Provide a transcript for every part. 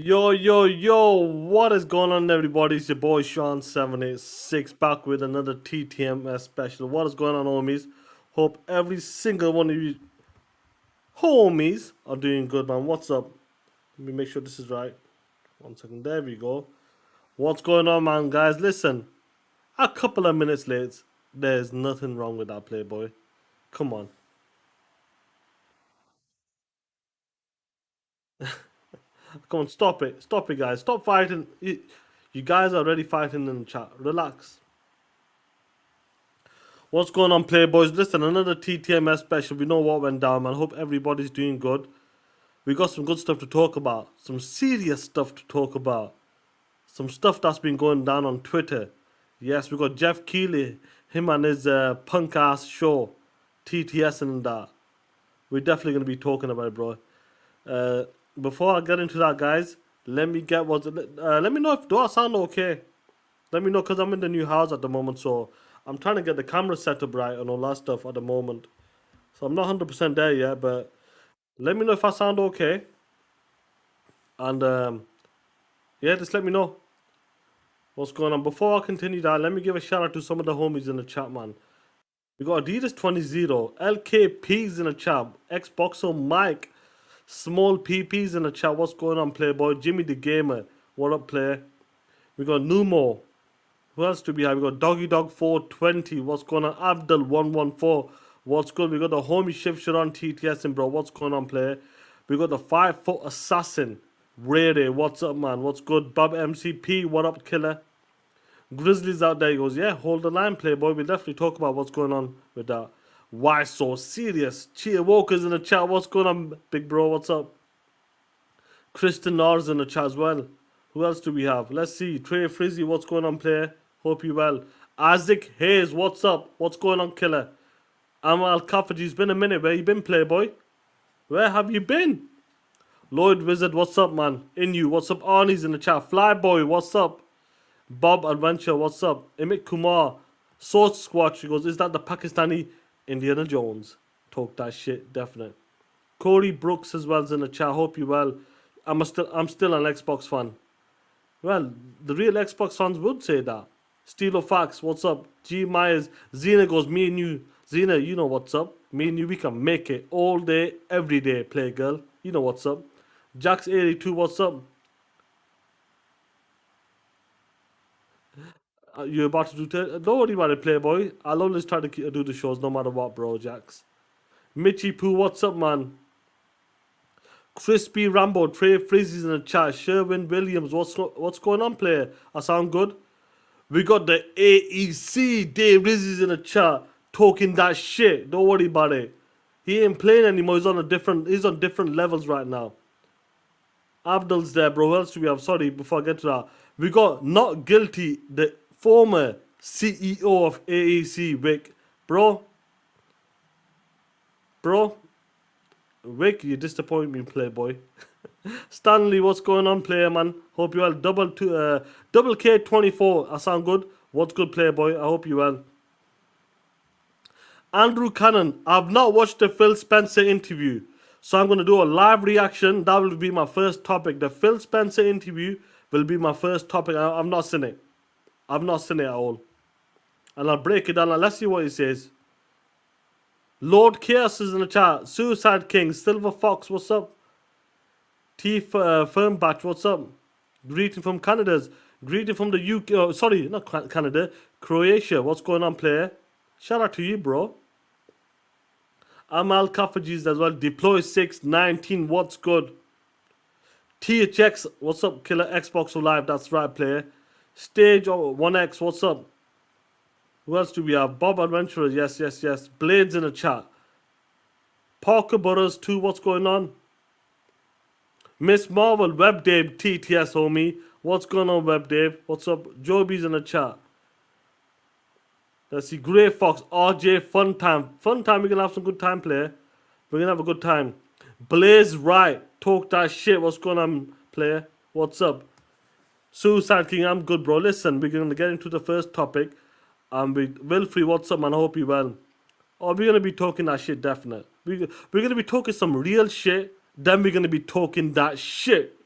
Yo, what is going on, everybody? It's your boy Shaan786 back with another TTMS special. What is going on, homies? Hope every single one of you homies are doing good, man. What's up? Let me make sure this is right. 1 second, there we go. What's going on, man, guys? Listen, a couple of minutes late, there's nothing wrong with that, Playboy. Come on. Come on, stop it. Stop it, guys. Stop fighting. You guys are already fighting in the chat. Relax. What's going on, Playboys? Listen, another TTMS special. We know what went down, man. Hope everybody's doing good. We got some good stuff to talk about. Some serious stuff to talk about. Some stuff that's been going down on Twitter. Yes, we got Geoff Keighley, him and his punk ass show, TTSin and that. We're definitely going to be talking about it, bro. Before I get into that, guys, let me get what's. Let me know if do I sound okay. Let me know, because I'm in the new house at the moment, so I'm trying to get the camera set up right and all that stuff at the moment. So I'm not 100% there yet, but let me know if I sound okay. And yeah, just let me know what's going on. Before I continue that, let me give a shout out to some of the homies in the chat, man. We got Adidas 20, LKP's in the chat, Xboxer Mike, Small PP's in the chat. What's going on, Playboy? Jimmy the Gamer, what up, player? We got Numo. Who else do we have? We got Doggy Dog 420. What's going on? Abdul 114. What's good? We got the homie Shift Sharon TTSin, bro. What's going on, player? We got the 5-foot assassin. Ray. What's up, man? What's good? Bob MCP. What up, killer? Grizzlies out there. He goes, yeah, hold the line, playboy. We'll definitely talk about what's going on with that. Why so serious? Chia Walker's in the chat. What's going on, big bro? What's up? Kristen Nars in the chat as well. Who else do we have? Let's see. Trey Frizzy, what's going on, player? Hope you well. Isaac Hayes, what's up? What's going on, killer? Amal Kafaji, it's been a minute. Where you been, playboy? Where have you been? Lloyd Wizard, what's up, man? In you, what's up? Arnie's in the chat. Flyboy, what's up? Bob Adventure, what's up? Amit Kumar, Source Squatch, he goes, is that the Pakistani Indiana Jones? Talk that shit, definite. Corey Brooks as well's in the chat. Hope you well. I'm still an Xbox fan. Well, the real Xbox fans would say that. Steel of Facts, what's up? G Myers, Xena goes, me and you. Xena, you know what's up. Me and you, we can make it all day, every day, play girl. You know what's up. Jax82, what's up? You're about to do... Don't worry about it, Playboy. I'll always try to do the shows no matter what, bro, Jax. Mitchy Poo, what's up, man? Crispy Rambo, Trey Frizzy's in the chat. Sherwin Williams, what's going on, player? I sound good? We got the AEC, Dave Rizzy's in the chat, talking that shit. Don't worry about it. He ain't playing anymore. He's on different levels right now. Abdul's there, bro. Who else do we have? Sorry, before I get to that. We got Not Guilty, the former CEO of AEC, Vic. Bro, Vic, you disappoint me, playboy. Stanley, what's going on, player, man? Hope you well. Double K24, I sound good. What's good, playboy? I hope you well. Andrew Cannon, I've not watched the Phil Spencer interview, so I'm going to do a live reaction. That will be my first topic. The Phil Spencer interview will be my first topic. I've not seen it. I've not seen it at all. And I'll break it down. Let's see what he says. Lord Chaos is in the chat. Suicide King, Silver Fox, what's up? T Firmbatch, what's up? Greeting from Canada's. Greeting from the UK. Oh, sorry, not Canada. Croatia, what's going on, player? Shout out to you, bro. Amal Kafaji's as well. Deploy 619, what's good? THX, what's up, killer? Xbox Live, that's right, player. Stage 1X, what's up? Who else do we have? Bob Adventurer, yes. Blades in the chat. Parker Burrows 2, what's going on? Miss Marvel, Web Dave, TTS, homie. What's going on, Web Dave? What's up? Joby's in the chat. Let's see. Grey Fox, RJ, Fun Time. We're going to have some good time, player. We're going to have a good time. Blaze Right, talk that shit. What's going on, player? What's up? Suicide King, I'm good, bro. Listen, we're going to get into the first topic. Wilfrey, what's up, man? I hope you well. Oh, we're going to be talking that shit, definitely. We're going to be talking some real shit. Then we're going to be talking that shit.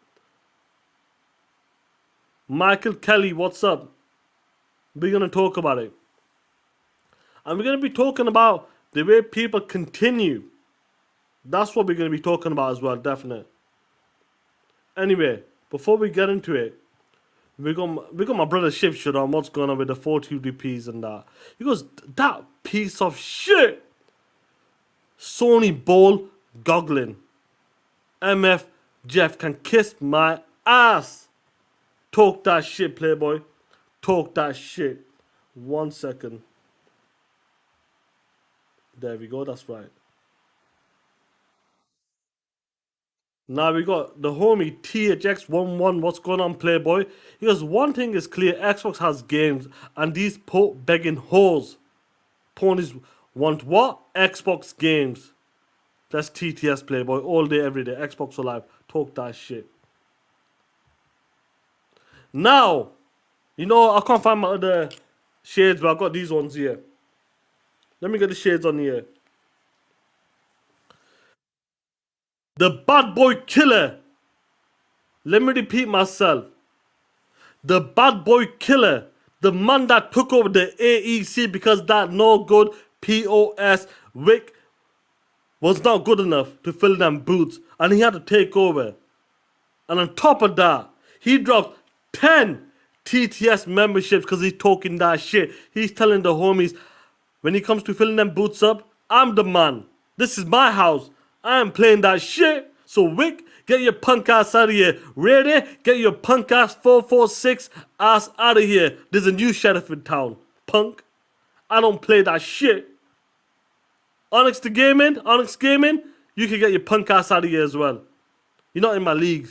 Michael Kelly, what's up? We're going to talk about it. And we're going to be talking about the way people continue. That's what we're going to be talking about as well, definitely. Anyway, before we get into it, we got my brother Shiv shit on what's going on with the 420p's and that. He goes, that piece of shit. Sony ball goggling. MF Geoff can kiss my ass. Talk that shit, Playboy. Talk that shit. 1 second. There we go, that's right. Now we got the homie THX11. What's going on, Playboy? He goes, one thing is clear, Xbox has games, and these begging hoes. Ponies want what? Xbox games. That's TTS, Playboy. All day, every day. Xbox Alive. Talk that shit. Now, you know, I can't find my other shades, but I got these ones here. Let me get the shades on here. The bad boy killer. Let me repeat myself. The bad boy killer. The man that took over the AEC because that no good POS Wick was not good enough to fill them boots. And he had to take over. And on top of that, he dropped 10 TTS memberships because he's talking that shit. He's telling the homies, when he comes to filling them boots up, I'm the man. This is my house. I am playing that shit. So Wick, get your punk ass out of here. Ready? Get your punk ass 446 ass out of here. There's a new sheriff in town. Punk. I don't play that shit. Onyx Gaming, you can get your punk ass out of here as well. You're not in my league.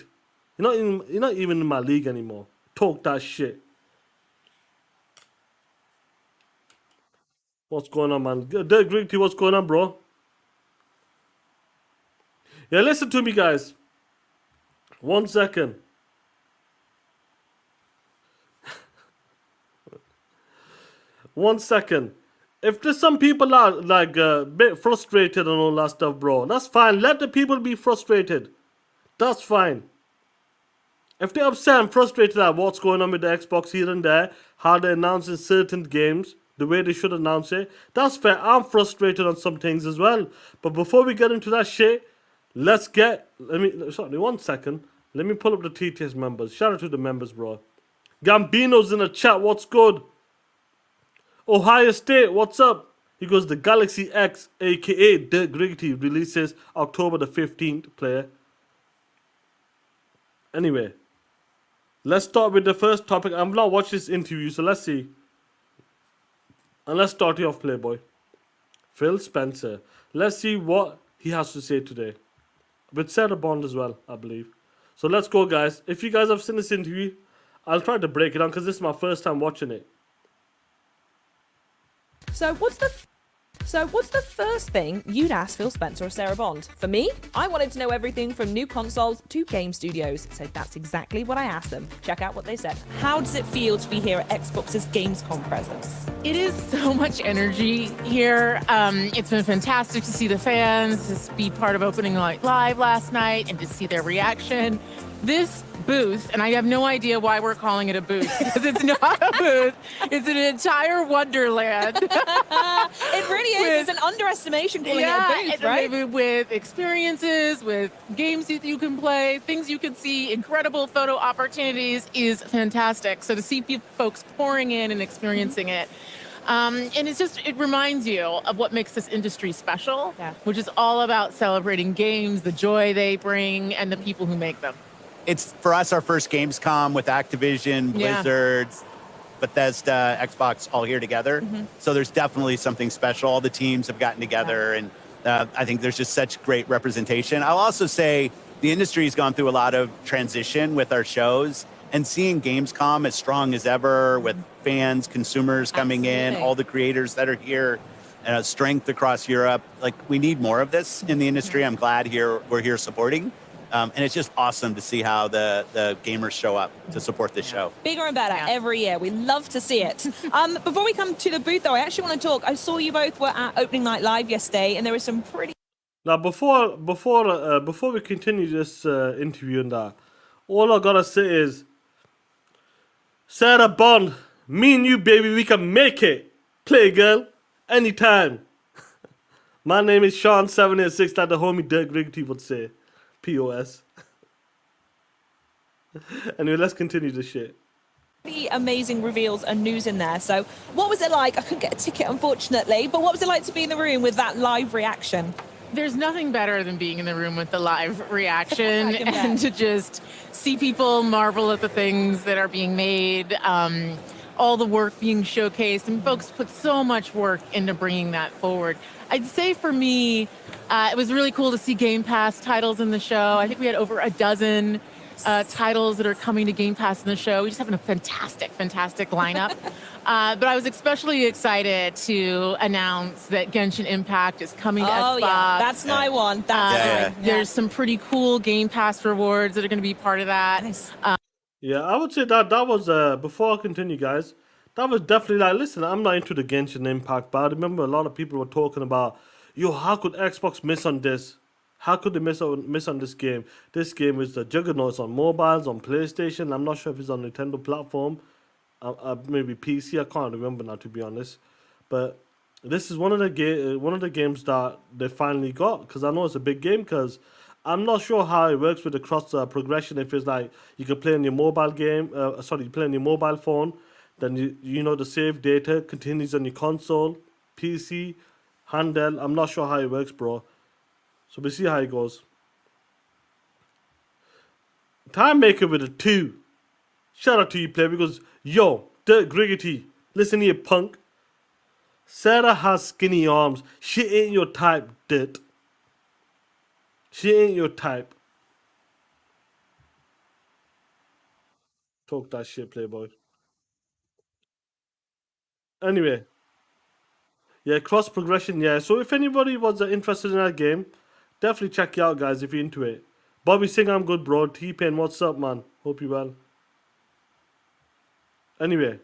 You're not even in my league anymore. Talk that shit. What's going on, man? Dirk Grigty, what's going on, bro? Yeah, listen to me, guys. 1 second. One second. If there's some people are like a bit frustrated and all that stuff, bro, that's fine. Let the people be frustrated. That's fine. If they're upset and frustrated at what's going on with the Xbox here and there, how they're announcing certain games, the way they should announce it, that's fair. I'm frustrated on some things as well. But before we get into that shit, sorry, 1 second. Let me pull up the TTS members. Shout out to the members, bro. Gambino's in the chat. What's good? Ohio State, what's up? He goes, the Galaxy X, aka Dirk Grigty, releases October the 15th, player. Anyway, let's start with the first topic. I've not watched this interview, so let's see. And let's start it off, Playboy. Phil Spencer. Let's see what he has to say today. With Sarah Bond as well, I believe. So let's go, guys. If you guys have seen this interview, I'll try to break it down because this is my first time watching it. So what's the first thing you'd ask Phil Spencer or Sarah Bond? For me, I wanted to know everything from new consoles to game studios, so that's exactly what I asked them. Check out what they said. How does it feel to be here at Xbox's Gamescom presence? It is so much energy here. It's been fantastic to see the fans, to be part of Opening Night Live last night, and to see their reaction. This booth, and I have no idea why we're calling it a booth, because it's not a booth. It's an entire wonderland. It really is. It's an underestimation calling it a booth, right? With experiences, with games that you can play, things you can see, incredible photo opportunities is fantastic. So to see folks pouring in and experiencing it, and it reminds you of what makes this industry special, which is all about celebrating games, the joy they bring, and the people who make them. It's, for us, our first Gamescom with Activision, Blizzard, Bethesda, Xbox all here together. Mm-hmm. So there's definitely something special. All the teams have gotten together, and I think there's just such great representation. I'll also say the industry has gone through a lot of transition with our shows, and seeing Gamescom as strong as ever with fans, consumers coming in, all the creators that are here, strength across Europe. Like, we need more of this in the industry. I'm glad we're here supporting. And it's just awesome to see how the gamers show up to support this show. Bigger and better every year. We love to see it. Before we come to the booth, though, I actually want to talk. I saw you both were at Opening Night Live yesterday, and there was some pretty... Now, before we continue this interview and that, all I gotta say is, Sarah Bond, me and you, baby, we can make it. Play, girl, anytime. My name is Shaan786, like the homie Dirk Riggity would say. POS. Anyway, let's continue this shit. Amazing reveals and news in there. So, what was it like? I couldn't get a ticket, unfortunately, but what was it like to be in the room with that live reaction? There's nothing better than being in the room with the live reaction I can bet. and to just see people marvel at the things that are being made, all the work being showcased, and folks put so much work into bringing that forward. I'd say for me, it was really cool to see Game Pass titles in the show. I think we had over a dozen titles that are coming to Game Pass in the show. We just have a fantastic lineup. But I was especially excited to announce that Genshin Impact is coming to Xbox. Yeah, that's my one. That's mine. There's some pretty cool Game Pass rewards that are going to be part of that. Nice. Yeah, I would say that was, before I continue, guys, that was definitely like, listen, I'm not into the Genshin Impact, but I remember a lot of people were talking about, yo, how could Xbox miss on this? How could they miss on this game? This game is the juggernaut. It's on mobiles, on PlayStation. I'm not sure if it's on Nintendo platform, maybe PC. I can't remember now, to be honest. But this is one of the games that they finally got, because I know it's a big game. Because I'm not sure how it works with the cross progression. If it's like you can play on your mobile game, you play on your mobile phone, then you know the save data continues on your console, PC, handheld. I'm not sure how it works, bro. So we see how it goes. Time Maker with a 2. Shout out to you, player, because yo, Dirk Griggity, listen here, punk. Sarah has skinny arms. She ain't your type, Dirt. She ain't your type. Talk that shit, playboy. Anyway. Yeah, cross progression, yeah. So if anybody was interested in that game, definitely check it out, guys, if you're into it. Bobby Singh, I'm good, bro. T-Pain, what's up, man? Hope you well. Anyway,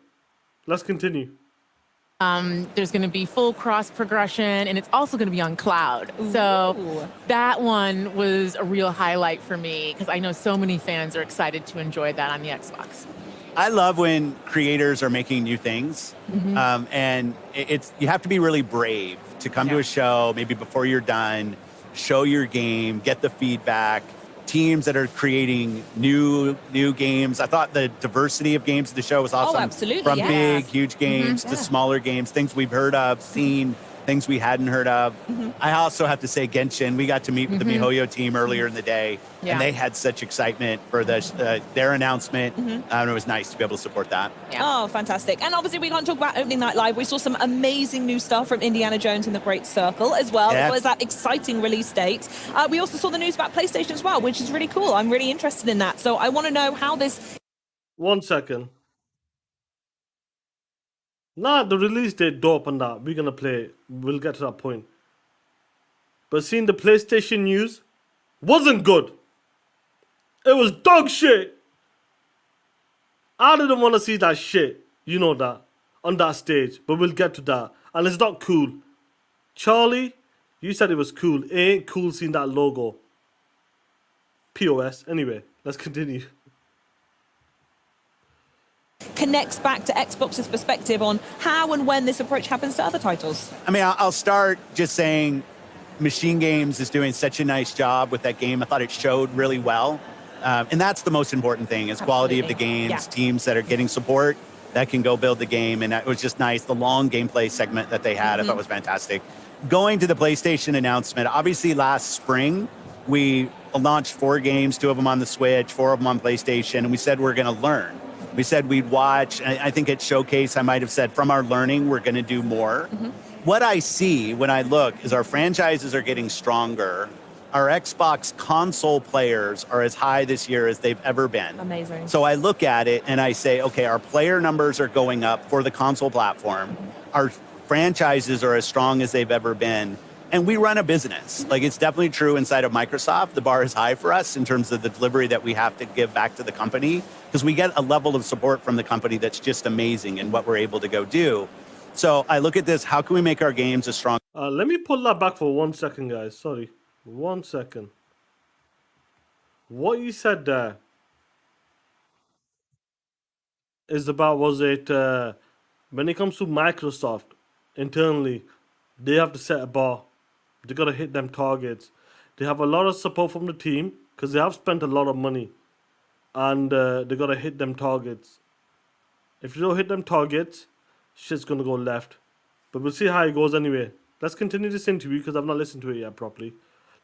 let's continue. There's going to be full cross progression, and it's also going to be on cloud. So that one was a real highlight for me because I know so many fans are excited to enjoy that on the Xbox. I love when creators are making new things, and it's you have to be really brave to come to a show maybe before you're done, show your game, get the feedback. Teams that are creating new games. I thought the diversity of games at the show was awesome. Oh, absolutely, From yes. big, huge games to smaller games, things we've heard of, seen, things we hadn't heard of. I also have to say Genshin, we got to meet with the MiHoYo team earlier in the day, and they had such excitement for their announcement. And it was nice to be able to support that. Oh, fantastic. And obviously we can't talk about opening night live. We saw some amazing new stuff from Indiana Jones and the Great Circle as well as that exciting release date. We also saw the news about PlayStation as well, which is really cool. I'm really interested in that. So I want to know how this... 1 second. Nah, the release date dope and that. We're gonna play it. We'll get to that point. But seeing the PlayStation news wasn't good. It was dog shit. I didn't want to see that shit. You know that. On that stage. But we'll get to that. And it's not cool. Charlie, you said it was cool. It ain't cool seeing that logo. POS. Anyway, let's continue. connects back to Xbox's perspective on how and when this approach happens to other titles. I mean, I'll start just saying Machine Games is doing such a nice job with that game. I thought it showed really well. And that's the most important thing is quality of the games, teams that are getting support that can go build the game. And it was just nice. The long gameplay segment that they had, I thought was fantastic. Going to the PlayStation announcement, obviously last spring, we launched 4 games, 2 of them on the Switch, 4 of them on PlayStation, and we said we're going to learn. We said we'd watch. I think at Showcase, I might have said from our learning, we're going to do more. What I see when I look is our franchises are getting stronger. Our Xbox console players are as high this year as they've ever been. Amazing. So I look at it and I say, okay, our player numbers are going up for the console platform. Our franchises are as strong as they've ever been. And we run a business. Like, it's definitely true inside of Microsoft. The bar is high for us in terms of the delivery that we have to give back to the company, because we get a level of support from the company that's just amazing in what we're able to go do. So I look at this, how can we make our games as strong? Let me pull that back for 1 second, guys. Sorry. 1 second. What you said there, is about when it comes to Microsoft internally, they have to set a bar. They gotta hit them targets. They have a lot of support from the team because they have spent a lot of money, and they gotta hit them targets. If you don't hit them targets, shit's gonna go left. But we'll see how it goes anyway. Let's continue this interview because I've not listened to it yet properly.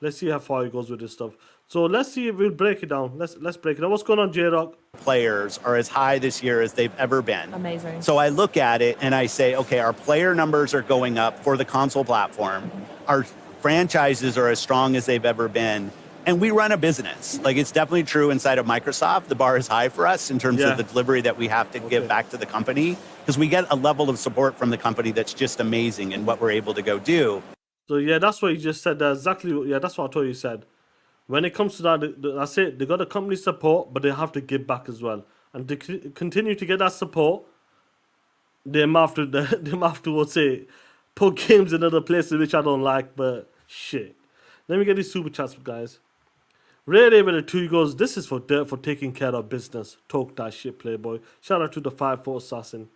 Let's see how far it goes with this stuff. So let's see if we'll break it down. Let's break it down. What's going on, J-Rock? Players are as high this year as they've ever been. Amazing. So I look at it and I say, okay, our player numbers are going up for the console platform. Our franchises are as strong as they've ever been. And we run a business. Like, it's definitely true inside of Microsoft. The bar is high for us in terms of the delivery that we have to give back to the company, because we get a level of support from the company that's just amazing in what we're able to go do. So yeah, that's what you just said. Exactly. Yeah, that's what I thought you said. When it comes to that, that's it. They got the company support, but they have to give back as well. And to continue to get that support, they might have to what's it, put games in other places which I don't like. But shit. Let me get these super chats, guys. Ray David at 2 goes, this is for Dirt for taking care of business. Talk that shit, Playboy. Shout out to the 5-4 assassin.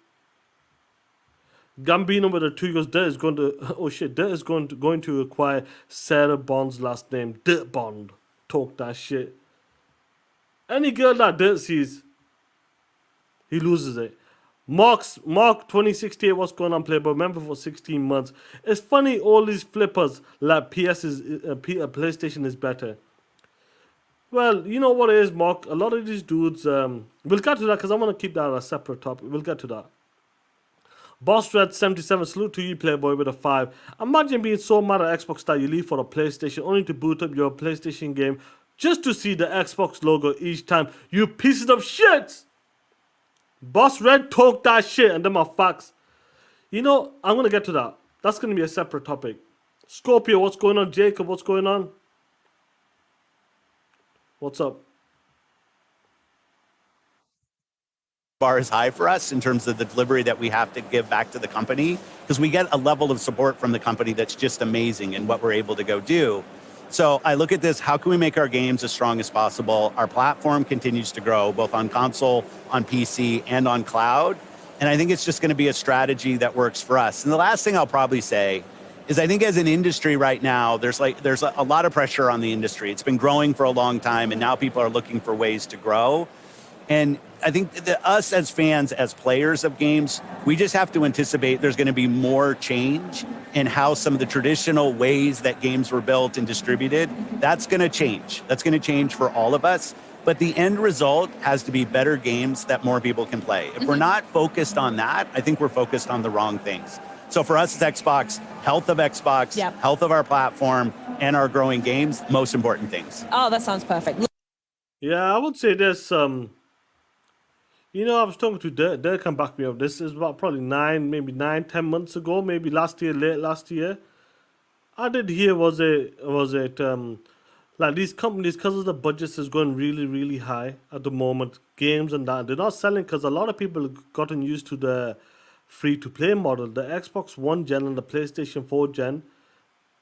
Gambino with a 2 goes, Dirt is going to, oh shit, Dirt is going to acquire Sarah Bond's last name, Dirt Bond. Talk that shit. Any girl that Dirt sees, he loses it. Mark 2068, what's going on, Playboy? Member for 16 months. It's funny, all these flippers like PlayStation is better. Well, you know what it is, Mark? A lot of these dudes, we'll get to that because I want to keep that a separate topic. We'll get to that. Boss Red 77, salute to you, Playboy, with a 5. Imagine being so mad at Xbox that you leave for a PlayStation only to boot up your PlayStation game just to see the Xbox logo each time. You pieces of shit! Boss Red, talk that shit, and them are facts. You know, I'm going to get to that. That's going to be a separate topic. Scorpio, what's going on? Jacob, what's going on? What's up? Bar is high for us in terms of the delivery that we have to give back to the company, because we get a level of support from the company that's just amazing in what we're able to go do. So I look at this, how can we make our games as strong as possible? Our platform continues to grow, both on console, on PC, and on cloud. And I think it's just going to be a strategy that works for us. And the last thing I'll probably say is I think as an industry right now, there's a lot of pressure on the industry. It's been growing for a long time, and now people are looking for ways to grow. And I think that us as fans, as players of games, we just have to anticipate there's going to be more change in how some of the traditional ways that games were built and distributed. That's going to change. That's going to change for all of us. But the end result has to be better games that more people can play. If we're not focused on that, I think we're focused on the wrong things. So for us as Xbox, health of Xbox, health of our platform, and our growing games, most important things. Oh, that sounds perfect. Yeah, I would say this. You know, I was talking to Dirk can back me up. This is about probably 10 months ago, maybe late last year. I did hear like these companies, because of the budgets is going really, really high at the moment, games and that, they're not selling because a lot of people have gotten used to the free-to-play model. The Xbox One gen and the PlayStation 4 gen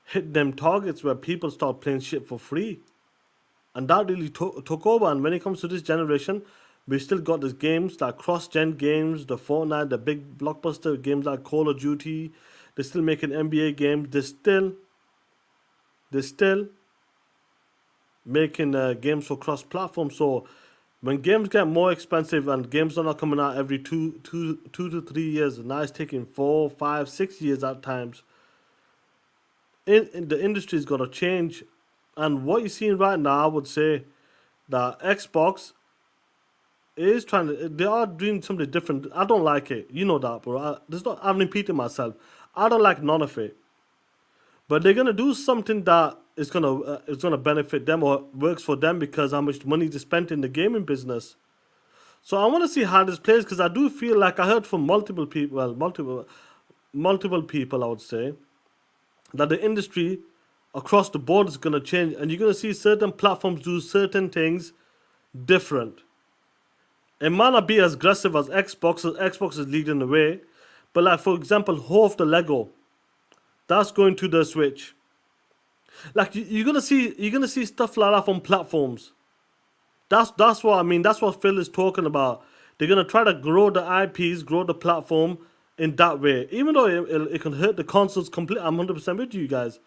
hit them targets where people start playing shit for free. And that really took over. And when it comes to this generation, we still got these games like cross-gen games, the Fortnite, the big blockbuster games like Call of Duty. They're still making NBA games. They're still making games for cross-platform. So when games get more expensive and games are not coming out every two to 3 years, now it's taking 4, 5, 6 years at times. In the industry's got to change. And what you're seeing right now, I would say that Xbox is they are doing something different. I don't like it. You know that, bro. I'm repeating myself. I don't like none of it. But they're gonna do something that is gonna benefit them or works for them because how much money they spent in the gaming business. So I want to see how this plays because I do feel like I heard from multiple people, multiple people, I would say, that the industry across the board is gonna change, and you're gonna see certain platforms do certain things different. It might not be as aggressive as Xbox. Xbox is leading the way, but like for example, Hof the Lego, that's going to the Switch. Like you're gonna see stuff like that from platforms. That's what I mean. That's what Phil is talking about. they're gonna try to grow the IPs, grow the platform in that way. Even though it can hurt the consoles completely, I'm 100% with you guys.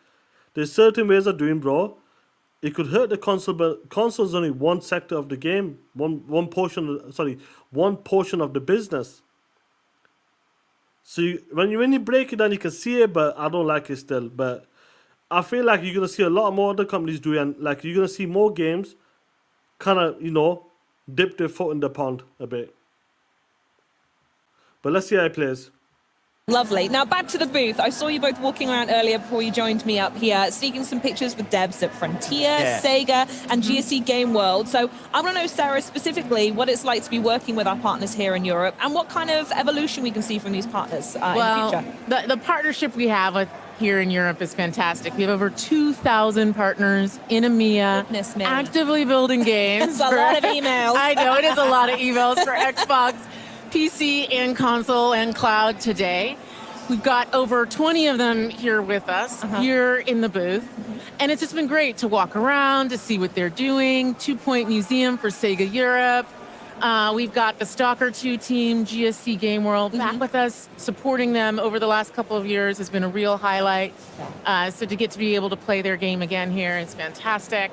There's certain ways of doing, bro. It could hurt the console, but console's only one sector of the game, one portion of the business. So when you break it down, you can see it, but I don't like it still. But I feel like you're gonna see a lot more other companies do, and like you're gonna see more games, kind of dip their foot in the pond a bit. But let's see how it plays. Lovely. Now back to the booth. I saw you both walking around earlier before you joined me up here, sneaking some pictures with devs at Frontier, Sega, and GSC Game World. So I want to know, Sarah, specifically what it's like to be working with our partners here in Europe, and what kind of evolution we can see from these partners in the future. The partnership we have with here in Europe is fantastic. We have over 2,000 partners in EMEA actively building games. It's a lot of emails. I know, it is a lot of emails for Xbox, PC, and console and cloud today. We've got over 20 of them here with us, here in the booth. And it's just been great to walk around, to see what they're doing. 2 Point Museum for Sega Europe. We've got the Stalker 2 team, GSC Game World, back with us, supporting them over the last couple of years has been a real highlight. So to get to be able to play their game again here is fantastic.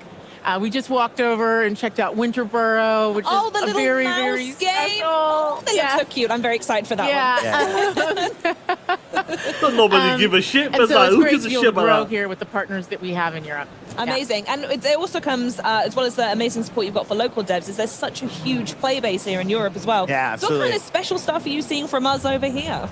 We just walked over and checked out Winterboro, which is the a very, very special. They look so cute. I'm very excited for that one. Don't nobody give a shit, but and so like, it's who great gives to a be able shit to grow about that? here with the partners that we have in Europe. Amazing. And it also comes, as well as the amazing support you've got for local devs, is there's such a huge play base here in Europe as well. Yeah, absolutely. So what kind of special stuff are you seeing from us over here?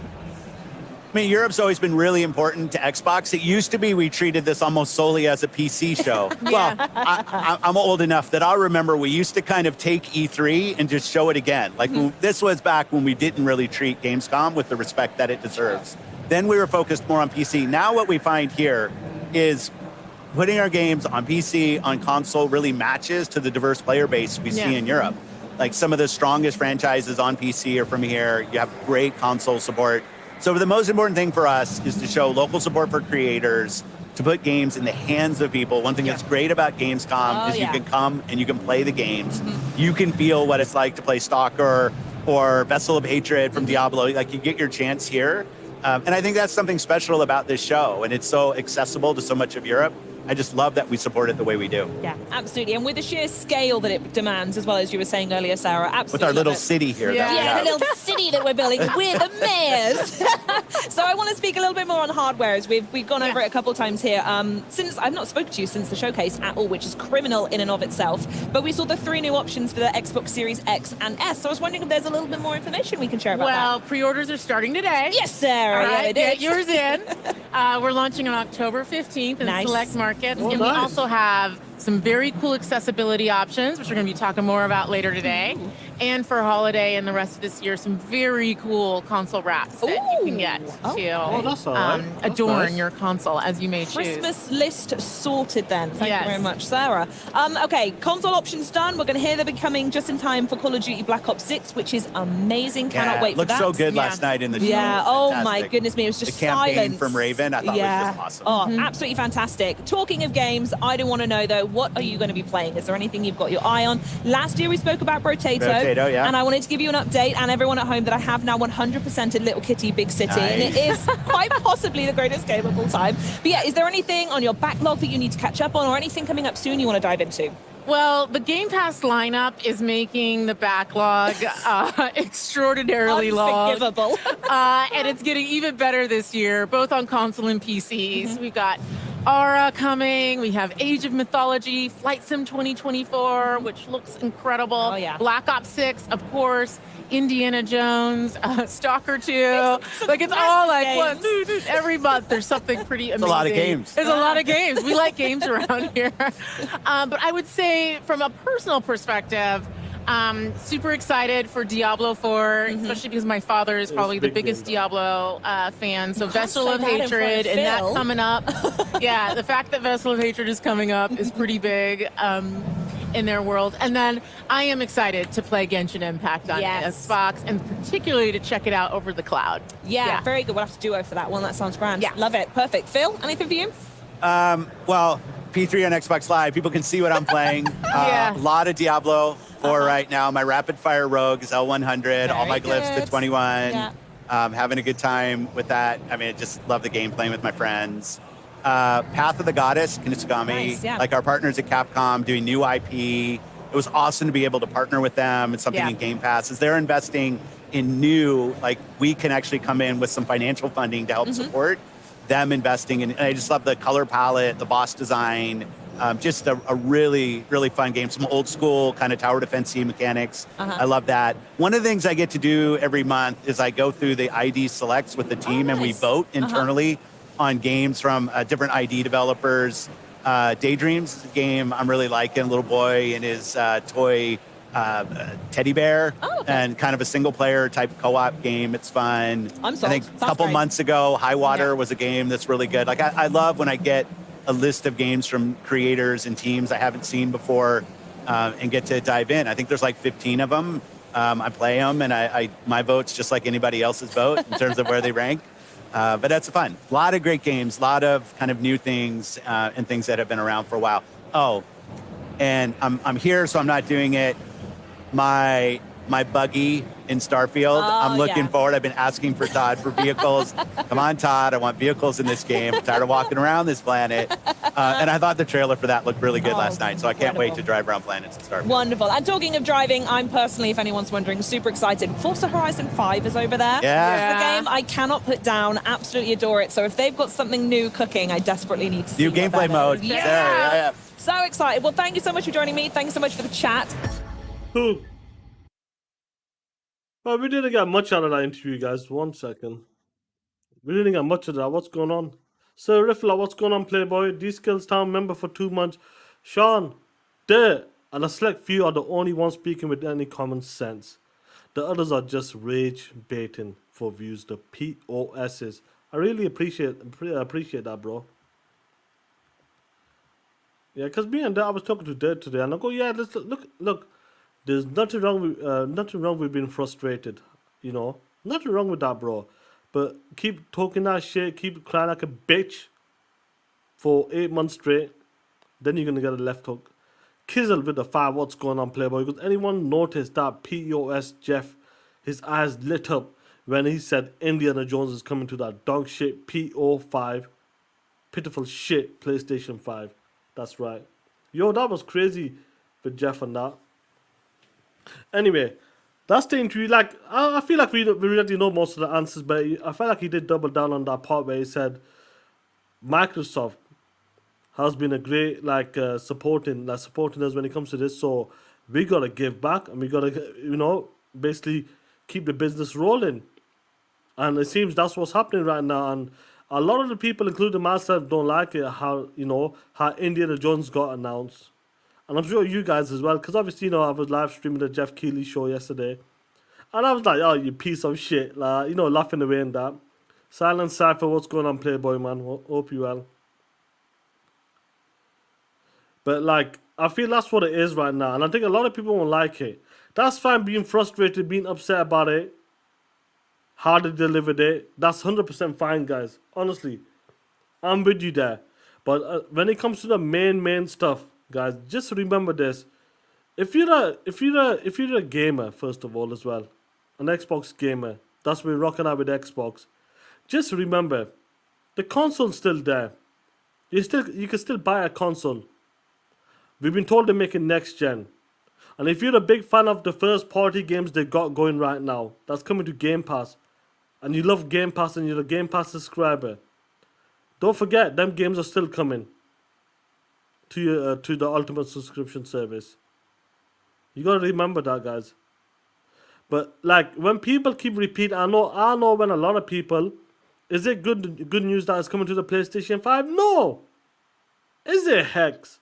I mean, Europe's always been really important to Xbox. It used to be we treated this almost solely as a PC show. Well, I'm old enough that I remember we used to kind of take E3 and just show it again. Like this was back when we didn't really treat Gamescom with the respect that it deserves. Then we were focused more on PC. Now what we find here is putting our games on PC, on console really matches to the diverse player base we see in Europe. Like some of the strongest franchises on PC are from here. You have great console support. So the most important thing for us is to show local support for creators, to put games in the hands of people. One thing that's great about Gamescom is you can come and you can play the games. You can feel what it's like to play Stalker or Vessel of Hatred from Diablo. Like you get your chance here. And I think that's something special about this show. And it's so accessible to so much of Europe. I just love that we support it the way we do. Yeah, absolutely. And with the sheer scale that it demands, as well as you were saying earlier, Sarah, absolutely. With our little city here. The little city that we're building. We're the mayors. So I want to speak a little bit more on hardware, as we've gone over it a couple of times here. Since I've not spoken to you since the showcase at all, which is criminal in and of itself. But we saw the 3 new options for the Xbox Series X and S. So I was wondering if there's a little bit more information we can share about that. Well, pre-orders are starting today. Yes, Sarah. All right, yeah, get yours in. We're launching on October 15th in select markets. Oh, and we also have some very cool accessibility options, which we're going to be talking more about later today. And for holiday and the rest of this year, some very cool console wraps that you can get to that's all right. adorn your console as you may choose. Christmas list sorted then. Thank you very much, Sarah. Okay, console options done. We're going to hear they'll be coming just in time for Call of Duty Black Ops 6, which is amazing. Cannot wait for that. Looked so good last night in the show. Yeah, oh Fantastic. my goodness me, it was just the campaign silence. from Raven, I thought was just awesome. Oh, absolutely fantastic. Talking of games, I do want to know though, what are you going to be playing? Is there anything you've got your eye on? Last year we spoke about Brotato, and I wanted to give you an update, and everyone at home, that I have now 100%ed Little Kitty Big City, and it is quite possibly the greatest game of all time. But yeah, is there anything on your backlog that you need to catch up on, or anything coming up soon you want to dive into? Well, the Game Pass lineup is making the backlog extraordinarily long. Unforgivable. And it's getting even better this year, both on console and PCs. We've got Aura coming. We have Age of Mythology, Flight Sim 2024, which looks incredible. Oh, yeah. Black Ops 6, of course. Indiana Jones, Stalker 2. Like, it's all like, what? Every month there's something pretty amazing. It's a lot of games. There's a lot of games. We like games around here. But I would say, from a personal perspective, super excited for Diablo 4, especially because my father is probably the biggest Diablo fan. So Vessel of Hatred, and that coming up. Yeah, the fact that Vessel of Hatred is coming up is pretty big in their world. And then I am excited to play Genshin Impact on Xbox, and particularly to check it out over the cloud. Yeah, very good. We'll have to duo for that one. That sounds grand. Yeah. Love it. Perfect. Phil, anything for you? Well, P3 on Xbox Live, people can see what I'm playing. A lot of Diablo. 4 right now. My rapid fire rogue is L100. All my Very glyphs to good. 21. Yeah. Having a good time with that. I mean, I just love the game, playing with my friends. Path of the Goddess, Kinisugami. Nice, yeah. Like our partners at Capcom doing new IP. It was awesome to be able to partner with them and something Yeah. in Game Pass. As they're investing in new, like we can actually come in with some financial funding to help support them investing. And I just love the color palette, the boss design. Just a really, really fun game. Some old school kind of tower defense mechanics. I love that. One of the things I get to do every month is I go through the ID selects with the team and we nice. vote internally on games from different ID developers. Daydreams is a game I'm really liking. A little boy and his toy teddy bear, and kind of a single player type co-op game. It's fun. I'm sold. I think Sounds a couple great. months ago, High Water Yeah. was a game that's really good. Like I love when I get a list of games from creators and teams I haven't seen before and get to dive in. I think there's like 15 of them. I play them and my vote's just like anybody else's vote in terms of where they rank. But that's fun. A lot of great games, a lot of kind of new things and things that have been around for a while. Oh, and I'm here, so I'm not doing it. My buggy in Starfield. I'm looking yeah. forward. I've been asking for Todd for vehicles. Come on, Todd. I want vehicles in this game. I'm tired of walking around this planet. And I thought the trailer for that looked really good last night. So I can't wait to drive around planets in Starfield. Wonderful. And talking of driving, I'm personally, if anyone's wondering, super excited. Forza Horizon 5 is over there. Yeah. It's the game I cannot put down. Absolutely adore it. So if they've got something new cooking, I desperately need to see New what gameplay that mode. is. There, Yeah. yeah. So excited. Well, thank you so much for joining me. Thank you so much for the chat. Cool. Well, we didn't get much out of that interview, guys. 1 second. We didn't get much of that. What's going on? Sir Riffler, what's going on, Playboy? D-Skills Town member for 2 months. Sean, Dirt, and a select few are the only ones speaking with any common sense. The others are just rage baiting for views. The POSs. I really appreciate that, bro. Yeah, because me and Dirt, I was talking to Dirt today, and I go, yeah, let's look. There's nothing wrong with being frustrated, you know. Nothing wrong with that, bro. But keep talking that shit, keep crying like a bitch for 8 months straight, then you're gonna get a left hook. Kizzle with the 5, what's going on, Playboy? Because anyone noticed that POS Geoff, his eyes lit up when he said Indiana Jones is coming to that dog shit PO5, pitiful shit PlayStation 5. That's right. Yo, that was crazy with Geoff and that. Anyway, that's the interview. Like, I feel like we already know most of the answers, but I felt like he did double down on that part where he said Microsoft has been a great supporting us when it comes to this. So we gotta give back and we gotta basically keep the business rolling. And it seems that's what's happening right now. And a lot of the people, including myself, don't like it how Indiana Jones got announced. And I'm sure you guys as well, because obviously, I was live streaming the Geoff Keighley show yesterday. And I was like, oh, you piece of shit. Like, laughing away and that. Silent Cypher, what's going on, Playboy, man? Hope you well. But, like, I feel that's what it is right now. And I think a lot of people won't like it. That's fine being frustrated, being upset about it. How they delivered it. That's 100% fine, guys. Honestly. I'm with you there. But when it comes to the main stuff, guys, just remember this. If you're a gamer, first of all, as well, an Xbox gamer, that's what we're rocking out with Xbox. Just remember, the console's still there. You can still buy a console. We've been told they're making next gen. And if you're a big fan of the first party games they got going right now, that's coming to Game Pass, and you love Game Pass and you're a Game Pass subscriber, don't forget, them games are still coming to the Ultimate subscription service. You gotta remember that, guys. But like when people keep repeating, I know when a lot of people, is it good news that it's coming to the PlayStation 5? No. Is it, Hex?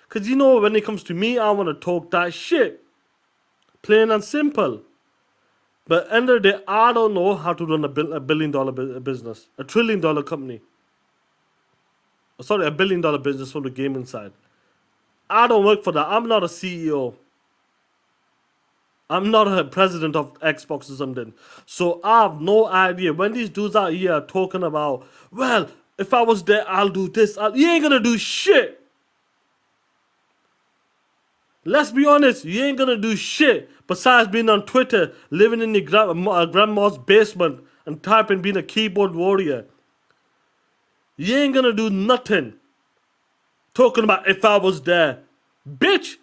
Because when it comes to me, I want to talk that shit. Plain and simple. But end of the day, I don't know how to run a $1 billion business. A $1 trillion company. Sorry, $1 billion business from the gaming side. I don't work for that. I'm not a CEO. I'm not a president of Xbox or something. So I have no idea. When these dudes out here talking about, well, if I was there, I'll do this. You ain't gonna do shit. Let's be honest, you ain't gonna do shit besides being on Twitter, living in your grandma's basement and typing, being a keyboard warrior. You ain't gonna do nothing. Talking about if I was there. Bitch,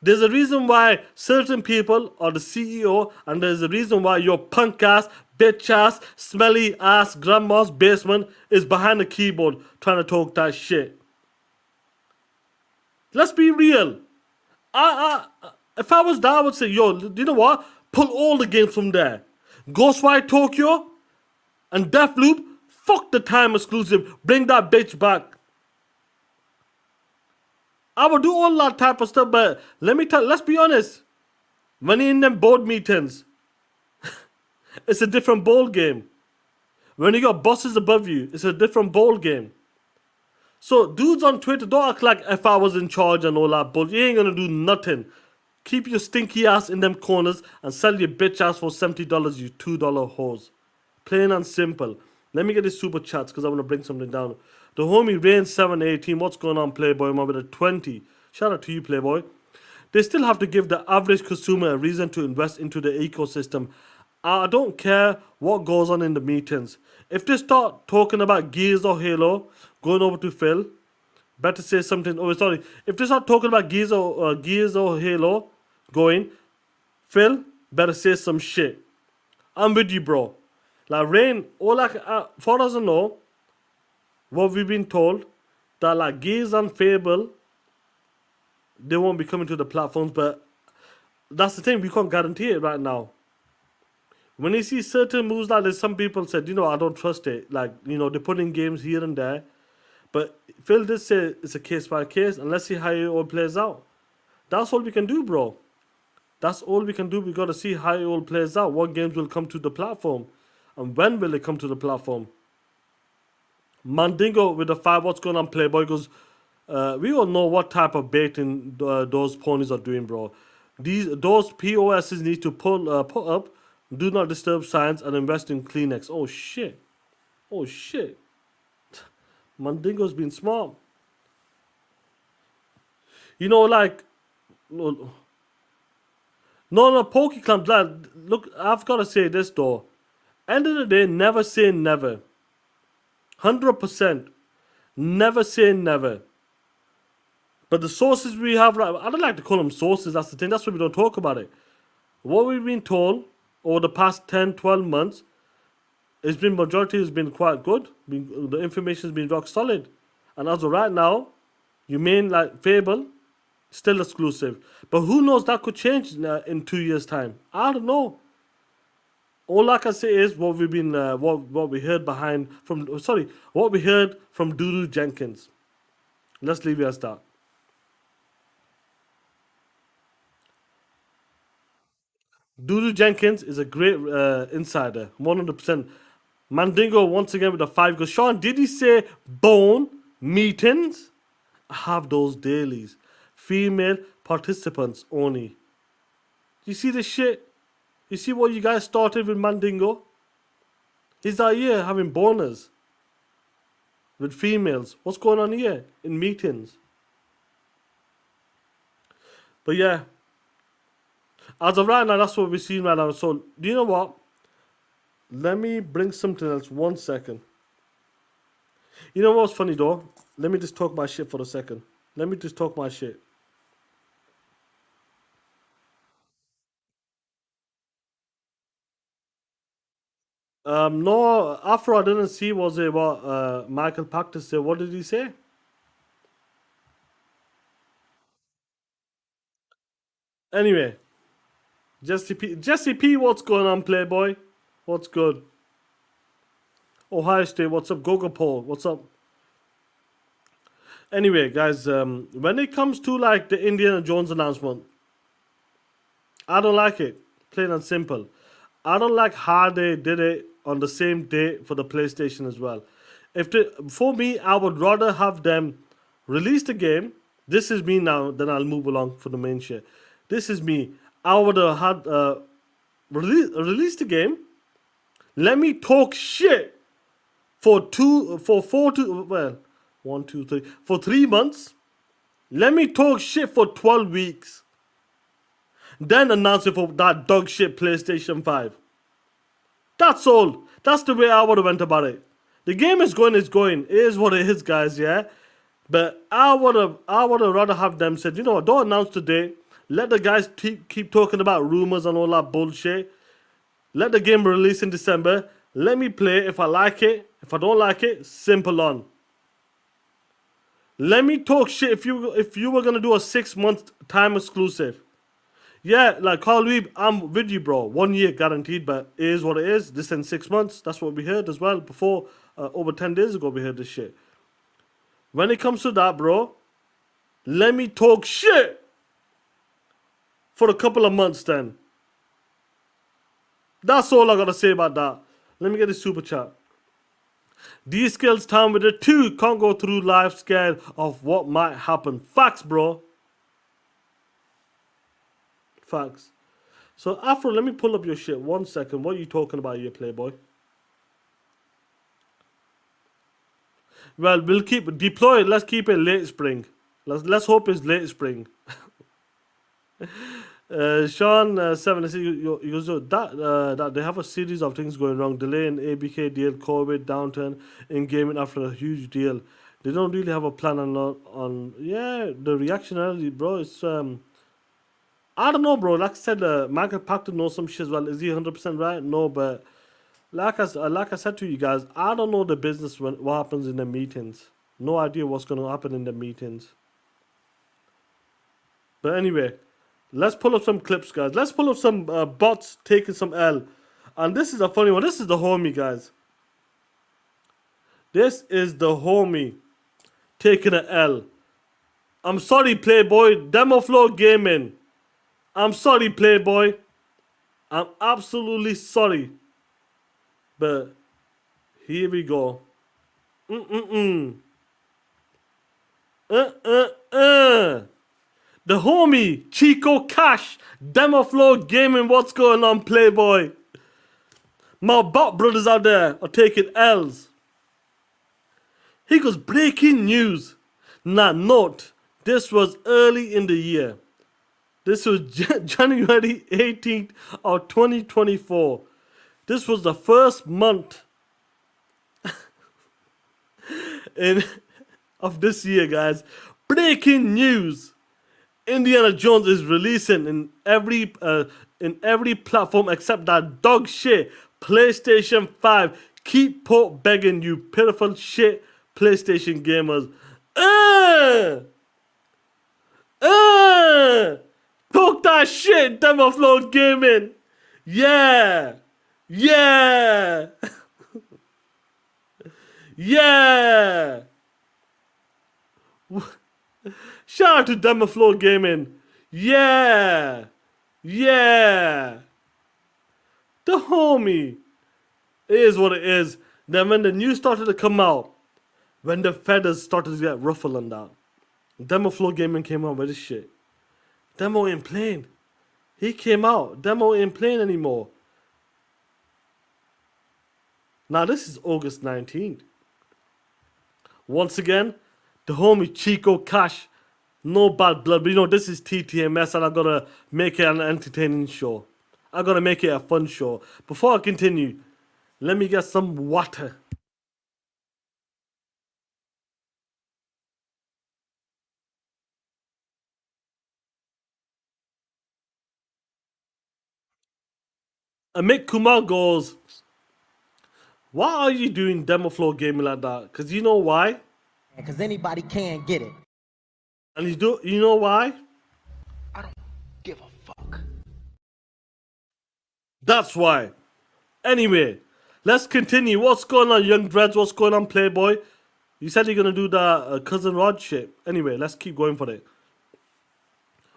there's a reason why certain people are the CEO, and there's a reason why your punk ass, bitch ass, smelly ass grandma's basement is behind the keyboard trying to talk that shit. Let's be real. If I was there, I would say, yo, you know what? Pull all the games from there. Ghostwire Tokyo and Deathloop, fuck the time exclusive. Bring that bitch back. I would do all that type of stuff, but let's be honest. When you're in them board meetings, it's a different ball game. When you got bosses above you, it's a different ball game. So dudes on Twitter, don't act like if I was in charge and all that bullshit. You ain't gonna do nothing. Keep your stinky ass in them corners and sell your bitch ass for $70, you $2 hoes. Plain and simple. Let me get these super chats because I want to bring something down. The homie Rain718, what's going on, Playboy? I'm with a 20. Shout out to you, Playboy. They still have to give the average consumer a reason to invest into the ecosystem. I don't care what goes on in the meetings. If they start talking about Gears or Halo, going over to Phil, better say something. Oh, sorry. If they start talking about Gears or Halo, Phil, better say some shit. I'm with you, bro. Like Rain, for us to know, what we've been told, that like Gears and Fable, they won't be coming to the platforms, but that's the thing, we can't guarantee it right now. When you see certain moves like this, some people said, I don't trust it. Like, they're putting games here and there. But Phil did say it's a case by case, and let's see how it all plays out. That's all we can do, bro. That's all we can do. We got to see how it all plays out. What games will come to the platform, and when will it come to the platform? Mandingo with the 5, what's going on, Playboy? Goes, we all know what type of baiting those ponies are doing, bro. Those POSs need to put up do not disturb signs and invest in Kleenex. Oh shit. Mandingo's been smart. Like, no, PokeClamp, lad. Look, I've got to say this though. End of the day, never say never. 100%. Never say never. But the sources we have, I don't like to call them sources, that's the thing. That's why we don't talk about it. What we've been told over the past 10, 12 months, majority has been quite good. The information has been rock solid. And as of right now, you mean like Fable, still exclusive. But who knows, that could change in 2 years' time. I don't know. All I can say is what we've been, what we heard what we heard from Doodoo Jenkins. Let's leave it as that. Doodoo Jenkins is a great insider, 100%. Mandingo once again with a 5 goes, Sean, did he say bone meetings? I have those dailies. Female participants only. You see this shit? You see what you guys started with Mandingo? He's out here having boners with females. What's going on here in meetings? But yeah, as of right now, that's what we're seeing right now. So, do you know what? Let me bring something else. 1 second. You know what's funny though? Let me just talk my shit for a second. Let me just talk my shit. No, after I didn't see was it what Michael Pachter said. What did he say? Anyway, Jesse P, what's going on, Playboy? What's good? Ohio State, what's up? Gogo Paul, what's up? Anyway, guys, when it comes to like the Indiana Jones announcement, I don't like it. Plain and simple. I don't like how they did it on the same day for the PlayStation as well. For me, I would rather have them release the game. This is me now. Then I'll move along for the main shit. This is me. I would have had release the game. Let me talk shit for 3 months. Let me talk shit for 12 weeks. then announce it for that dog shit PlayStation 5. That's all. That's the way I would have went about it. The game is going, it's going. It is what it is, guys, yeah? But I would have rather have them said, you know what, don't announce today. Let the guys keep talking about rumors and all that bullshit. Let the game release in December. Let me play it. If I like it, if I don't like it, simple on. Let me talk shit if you were gonna do a 6-month time exclusive. Yeah, like Carl Weeb, I'm with you, bro. 1 year guaranteed, but it is what it is. This in 6 months. That's what we heard as well. Before, over 10 days ago, we heard this shit. When it comes to that, bro, let me talk shit for a couple of months then. That's all I gotta say about that. Let me get a super chat. These skills time with it too. Can't go through life scared of what might happen. Facts, bro. Facts. So, Afro, let me pull up your shit. 1 second. What are you talking about here, Playboy? Well, we'll keep deploy it. Let's keep it late spring. Let's hope it's late spring. Shaan786 goes, that they have a series of things going wrong. Delay in ABK deal, COVID, downturn in gaming after a huge deal. They don't really have a plan on yeah, the reactionality, bro. It's I don't know, bro. Like I said, Michael Pachter knows some shit as well. Is he 100% right? No, but like I said to you guys, I don't know the business what happens in the meetings. No idea what's going to happen in the meetings. But anyway, let's pull up some clips, guys. Let's pull up some bots taking some L. And this is a funny one. This is the homie, guys. This is the homie taking an L. I'm sorry, Playboy. Demo Flow Gaming. I'm sorry, Playboy. I'm absolutely sorry. But here we go. The homie, Chico Cash, Demo Flow Gaming. What's going on, Playboy? My bot brothers out there are taking L's. He goes, breaking news. Now, note, this was early in the year. This was January 18th of 2024. This was the first month of this year, guys. Breaking news. Indiana Jones is releasing in every platform except that dog shit PlayStation 5. Keep begging, you pitiful shit PlayStation gamers. Talk that shit, Demo Flow Gaming. Yeah. Yeah. Yeah. Shout out to Demo Flow Gaming. Yeah. Yeah. The homie. It is what it is. Then when the news started to come out, when the feathers started to get ruffled and that, Demo Flow Gaming came out with this shit. Demo ain't playing. He came out. Demo ain't playing anymore. Now this is August 19th. Once again, the homie Chico Cash. No bad blood, but you know, this is TTMS and I gotta make it an entertaining show. I gotta make it a fun show. Before I continue, let me get some water. Amit Kumar goes, why are you doing Demo Flow Gaming like that? Because you know why? Because anybody can get it. And you know why? I don't give a fuck. That's why. Anyway, let's continue. What's going on, Young Dreads? What's going on, Playboy? You said you're going to do that Cousin Rod shit. Anyway, let's keep going for it.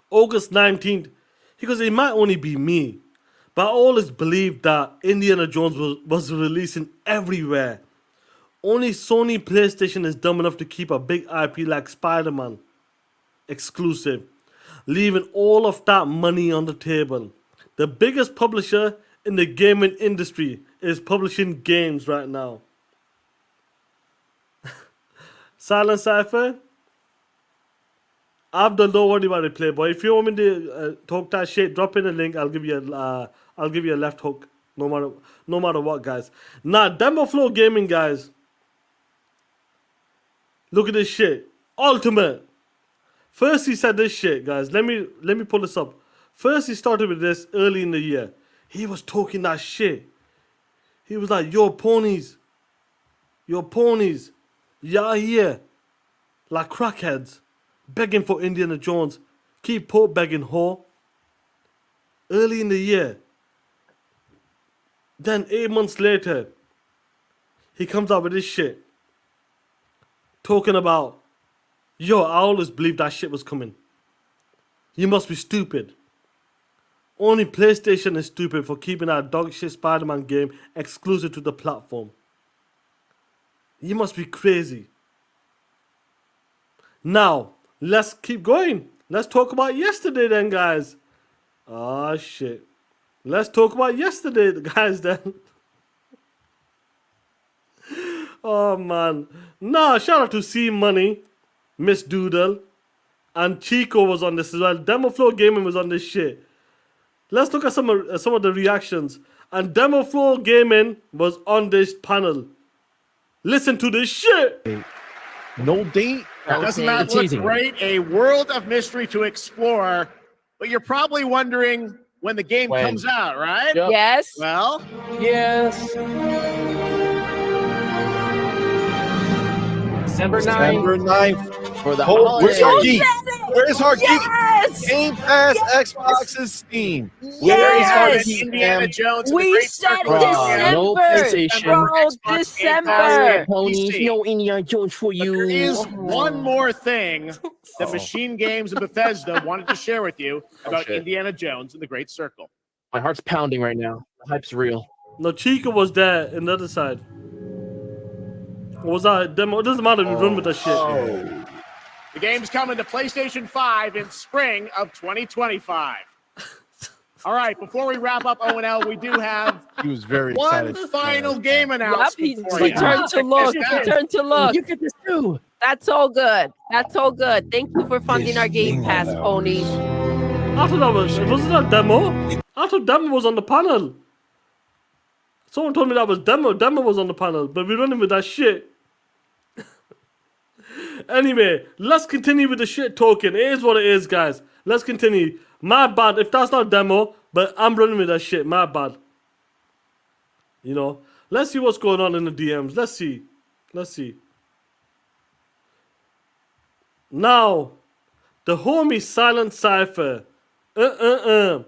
August 19th. He goes, it might only be me, but I always believed that Indiana Jones was releasing everywhere. Only Sony PlayStation is dumb enough to keep a big IP like Spider-Man exclusive, leaving all of that money on the table. The biggest publisher in the gaming industry is publishing games right now. Silent Cypher, I've done. Don't worry about it, Playboy. If you want me to talk that shit, drop in a link. I'll give you a left hook. No matter what, guys. Now, Demo Flow Gaming, guys. Look at this shit. Ultimate. First he said this shit, guys. Let me pull this up. First he started with this early in the year. He was talking that shit. He was like, "Yo, ponies, y'all here like crackheads, begging for Indiana Jones. Keep pork begging, whore." Early in the year. Then 8 months later, he comes out with this shit. Talking about, "Yo, I always believed that shit was coming. You must be stupid. Only PlayStation is stupid for keeping that dog shit Spider-Man game exclusive to the platform. You must be crazy." Now, let's keep going. Let's talk about yesterday then, guys. Oh, shit. Let's talk about yesterday, guys, then. Oh, man. Nah, shout out to C Money, Miss Doodle, and Chico was on this as well. Demo Flow Gaming was on this shit. Let's look at some of the reactions. And Demo Flow Gaming was on this panel. Listen to this shit. No date. Doesn't that look great? A world of mystery to explore. But you're probably wondering when the game comes out, right? Yep. Yes. Well, Yes. December 9th. December 9th For the Oh, where's our holiday. geek? Where's our geek? Yes. Game Pass, Xbox, and Steam. There is our Yes. Indiana Jones. and the We Great said Circle. December. No PlayStation. Bro, Xbox Game Pass, December. and Ponies, PC. no Indiana Jones for But you. there is one more thing that Machine Games and Bethesda wanted to share with you about shit. Indiana Jones and the Great Circle. My heart's pounding right now. The hype's real. No, Chico was there in the other side. What was that? Demo? It doesn't matter if you run with that shit. The game's coming to PlayStation 5 in spring of 2025. All right, before we wrap up ONL, we do have He was very one excited. final game Yep, announcement for he you. turned to look. He turned to look. You get this too. That's all good. That's all good. Thank you for funding our Game Pass, Ponies. I thought that wasn't that Demo? I thought Demo was on the panel. Someone told me that was Demo. Demo was on the panel, but we're running with that shit. Anyway, let's continue with the shit talking. It is what it is, guys. Let's continue. My bad if that's not Demo, but I'm running with that shit. My bad. You know, let's see what's going on in the DMs. Let's see. Now, the homie Silent Cypher. Have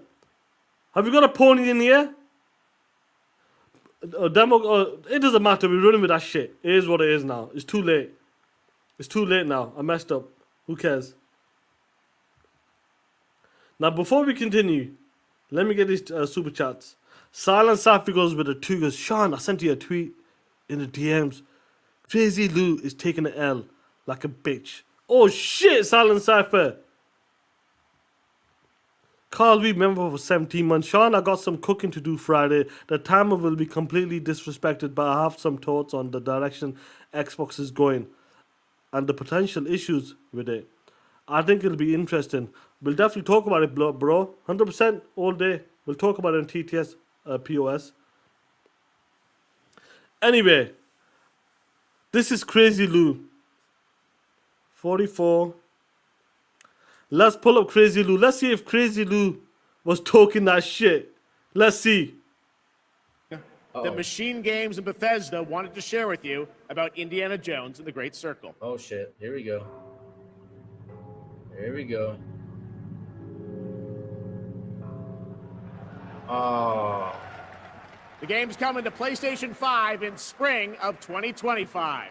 you got a pony in here? Demo, it doesn't matter. We're running with that shit. It is what it is now. It's too late. It's too late now. I messed up. Who cares? Now, before we continue, let me get these super chats. Silent Cypher goes with a 2. Goes, "Sean, I sent you a tweet in the DMs. Crazy Lou is taking an L like a bitch." Oh shit, Silent Cypher. Carl, we member for 17 months. Sean, I got some cooking to do Friday. The timer will be completely disrespected, but I have some thoughts on the direction Xbox is going and the potential issues with it. I think it'll be interesting. We'll definitely talk about it, bro. 100% all day. We'll talk about it in TTS POS. Anyway, this is Crazy Lou. 44. Let's pull up Crazy Lou. Let's see if Crazy Lou was talking that shit. Let's see. The Machine Games and Bethesda wanted to share with you about Indiana Jones and the Great Circle. Oh shit, here we go. Here we go. Oh. The game's coming to PlayStation 5 in spring of 2025.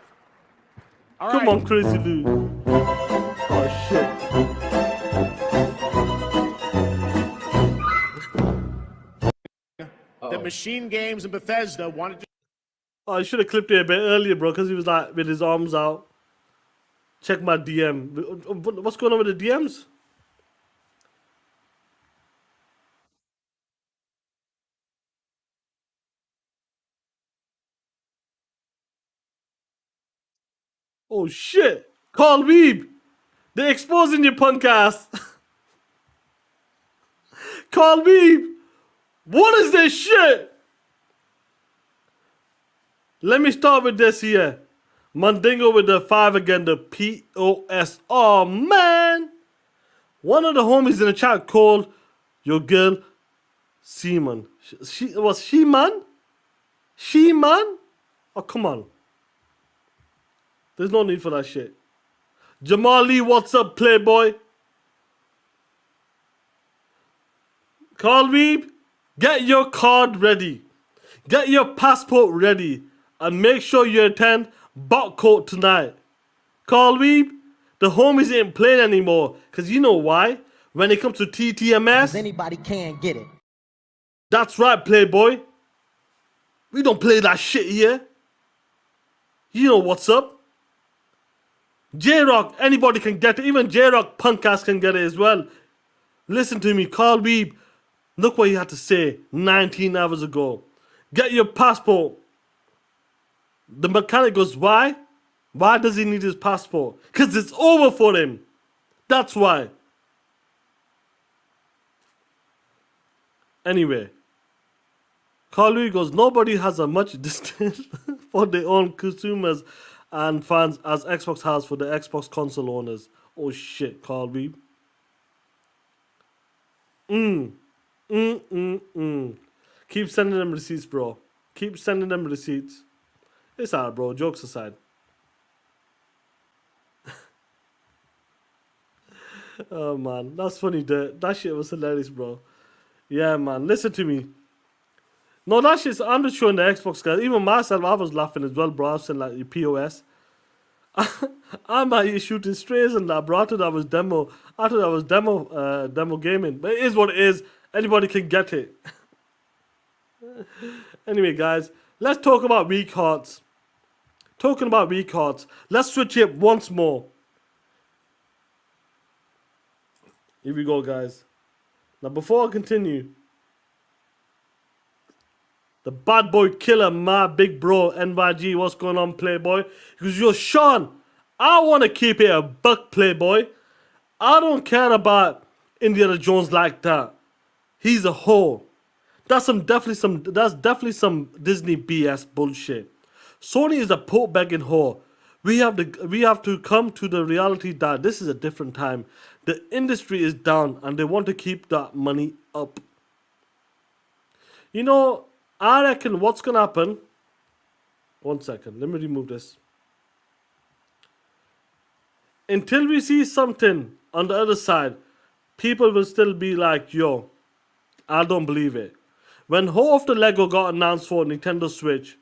All Come right. on, Crazy Lou. Oh shit. The Machine Games and Bethesda wanted to Oh, I should have clipped it a bit earlier, bro, because he was like with his arms out. Check my DM. What's going on with the DMs? Oh shit! Carl Weeb! They're exposing your punk ass. Call me. What is this shit? Let me start with this here. Mandingo with the 5 again, the POS. Oh, man. One of the homies in the chat called your girl Seaman. Was she man? She man? Oh, come on. There's no need for that shit. Jamal Lee, what's up, playboy? Carl Weeb, get your card ready. Get your passport ready. And make sure you attend Bot Court tonight. Carl Weeb, the homies ain't playing anymore. Because you know why? When it comes to TTMS, Anybody can get it. that's right, playboy. We don't play that shit here. You know what's up. J-Rock, anybody can get it. Even J-Rock punk ass can get it as well. Listen to me, Carl Weeb. Look what he had to say 19 hours ago. Get your passport. The mechanic goes, why? Why does he need his passport? Because it's over for him. That's why. Anyway. Carl Weeb goes, nobody has as much distance for their own consumers and fans as Xbox has for the Xbox console owners. Oh shit, Carl Weeb. Keep sending them receipts, bro. Keep sending them receipts. It's alright, bro. Jokes aside. Oh, man. That's funny. That shit was hilarious, bro. Yeah, man. Listen to me. No, that shit's... I'm just showing the Xbox guys. Even myself, I was laughing as well, bro. I was saying, like, your POS. I'm out here shooting strays and that, bro. I thought that was demo. I thought that was demo gaming. But it is what it is. Anybody can get it. Anyway, guys. Let's talk about weak hearts. Talking about weak hearts. Let's switch it once more. Here we go, guys. Now, before I continue, the bad boy killer, my big bro, NYG, what's going on, playboy? Because you're Sean. I want to keep it a buck, playboy. I don't care about Indiana Jones like that. He's a whore. That's definitely some Disney BS bullshit. Sony is a pope begging whore. We have to come to the reality that this is a different time. The industry is down and they want to keep that money up. You know, I reckon what's gonna happen. 1 second, let me remove this. Until we see something on the other side, people will still be like, yo, I don't believe it. When Ho of the Lego got announced for Nintendo Switch,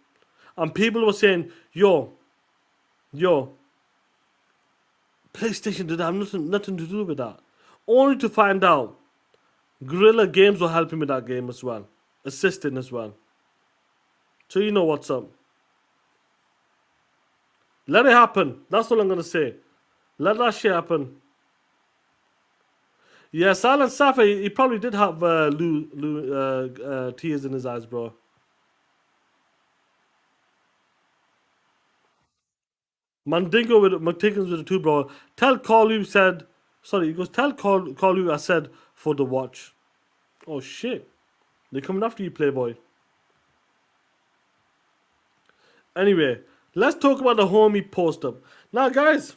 and people were saying, yo, PlayStation did have nothing to do with that. Only to find out Guerrilla Games were helping with that game as well. Assisting as well. So you know what's up. Let it happen. That's all I'm going to say. Let that shit happen. Yeah, Silent Sapphire, he probably did have tears in his eyes, bro. Mandingo with McTickens with the 2, bro. Tell Call you said... Sorry, he goes, tell Call you I said for the watch. Oh, shit. They're coming after you, playboy. Anyway, let's talk about the homie post-up. Now, guys,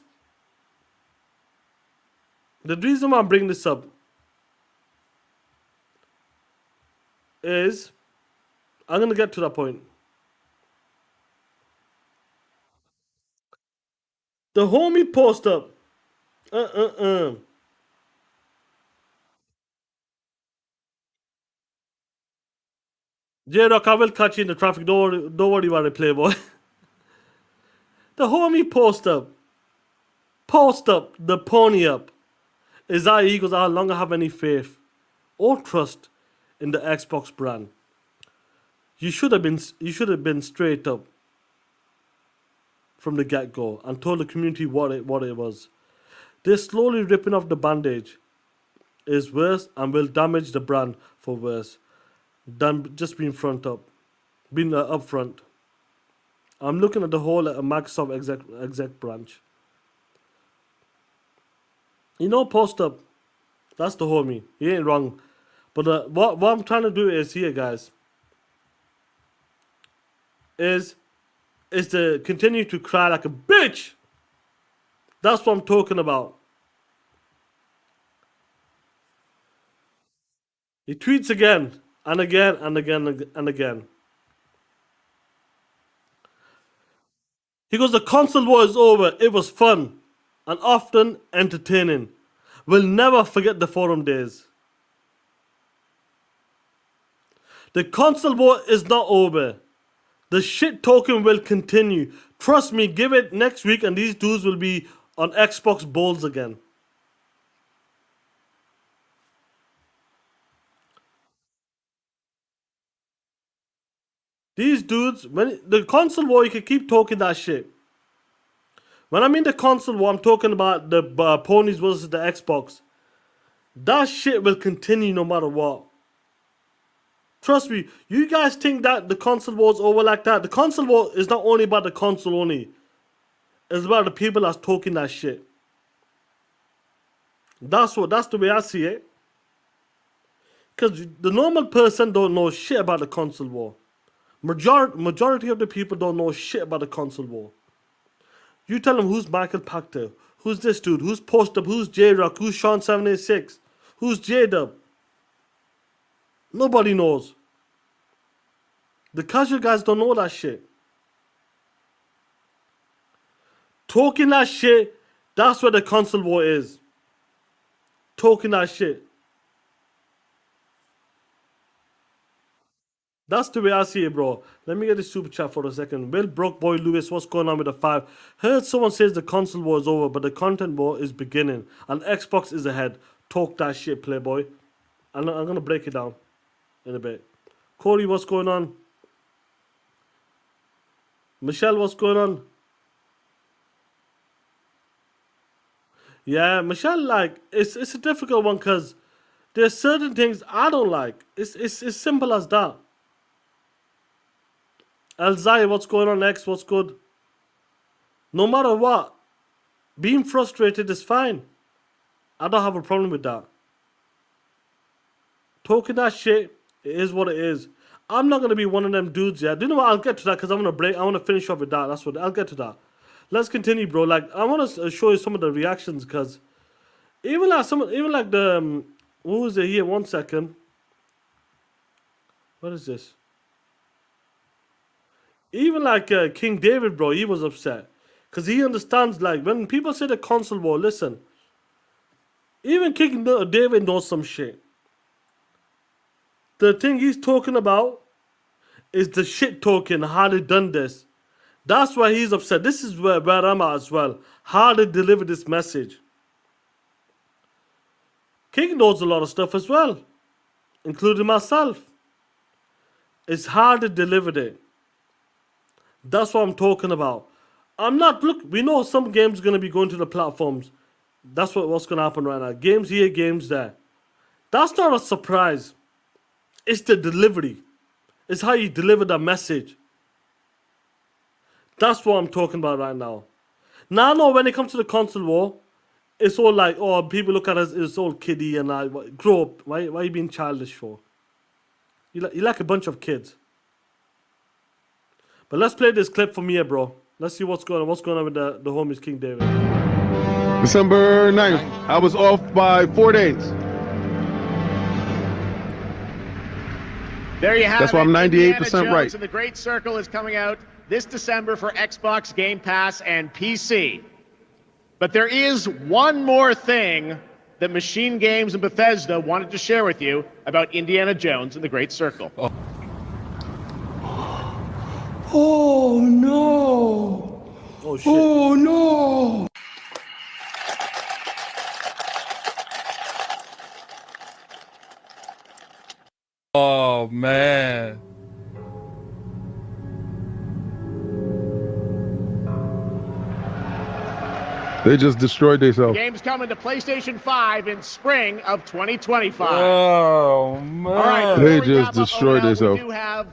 the reason why I'm bringing this up is I'm going to get to that point. The homie post-up. J-Rock, I will catch you in the traffic. Don't worry about it, playboy. The homie post-up, the pony up, is that he goes, I no longer have any faith or trust in the Xbox brand. You should have been straight up from the get-go and told the community what it was. They're slowly ripping off the bandage. Is worse and will damage the brand for worse than just being upfront. I'm looking at the whole Microsoft exec branch. You know, post up. That's the homie. He ain't wrong. But what I'm trying to do is here, guys. Is to continue to cry like a bitch. That's what I'm talking about. He tweets again and again and again and again. He goes, the console war is over. It was fun and often entertaining. We'll never forget the forum days. The console war is not over. The shit talking will continue. Trust me, give it next week and these dudes will be on Xbox Bowls again. These dudes, when the console war, you can keep talking that shit. When I mean the console war, I'm talking about the Ponies versus the Xbox. That shit will continue no matter what. Trust me, you guys think that the console war is over like that? The console war is not only about the console only. It's about the people that's talking that shit. That's the way I see it. Because the normal person don't know shit about the console war. Majority of the people don't know shit about the console war. You tell them who's Michael Pachter, who's this dude, who's Post Up, who's J-Rock, who's Shaan786, who's J-Dub. Nobody knows. The casual guys don't know that shit. Talking that shit, that's what the console war is. Talking that shit. That's the way I see it, bro. Let me get the super chat for a second. Will Broke Boy Lewis, what's going on with the 5? Heard someone says the console war is over, but the content war is beginning. And Xbox is ahead. Talk that shit, Playboy. I'm going to break it down in a bit. Corey, what's going on? Michelle, what's going on? Yeah, Michelle, like, it's a difficult one because there's certain things I don't like. It's simple as that. Alzai, what's going on next? What's good? No matter what, being frustrated is fine. I don't have a problem with that. Talking that shit, it is what it is. I'm not going to be one of them dudes, yeah. Do you know what? I'll get to that because I want to finish off with that. That's what, I'll get to that. Let's continue, bro. Like, I want to show you some of the reactions because even like the, who is it here? 1 second. What is this? Even like King David, bro, he was upset. Because he understands, like, when people say the console war, listen. Even King David knows some shit. The thing he's talking about is the shit talking, how they done this. That's why he's upset. This is where I'm at as well. How they deliver this message. King knows a lot of stuff as well. Including myself. It's how they delivered it. That's what I'm talking about. Look, we know some games going to be going to the platforms. That's what's going to happen right now. Games here, games there. That's not a surprise. It's the delivery. It's how you deliver the message. That's what I'm talking about right now. Now I know when it comes to the console war, it's all like, oh, people look at us, it's all kiddie and like, grow up. Why are you being childish for? You're like a bunch of kids. But let's play this clip from here, bro. Let's see what's going on with the homies King David. December 9th. I was off by 4 days. There you have That's it. why I'm 98% Indiana Jones right. And the Great Circle is coming out this December for Xbox Game Pass and PC. But there is one more thing that Machine Games and Bethesda wanted to share with you about Indiana Jones and the Great Circle. Oh no! Oh shit. Oh no! Oh man. They just destroyed themselves. The game's coming to PlayStation 5 in spring of 2025. Oh man. All right, They before we just wrap up destroyed ONL, themselves. We do have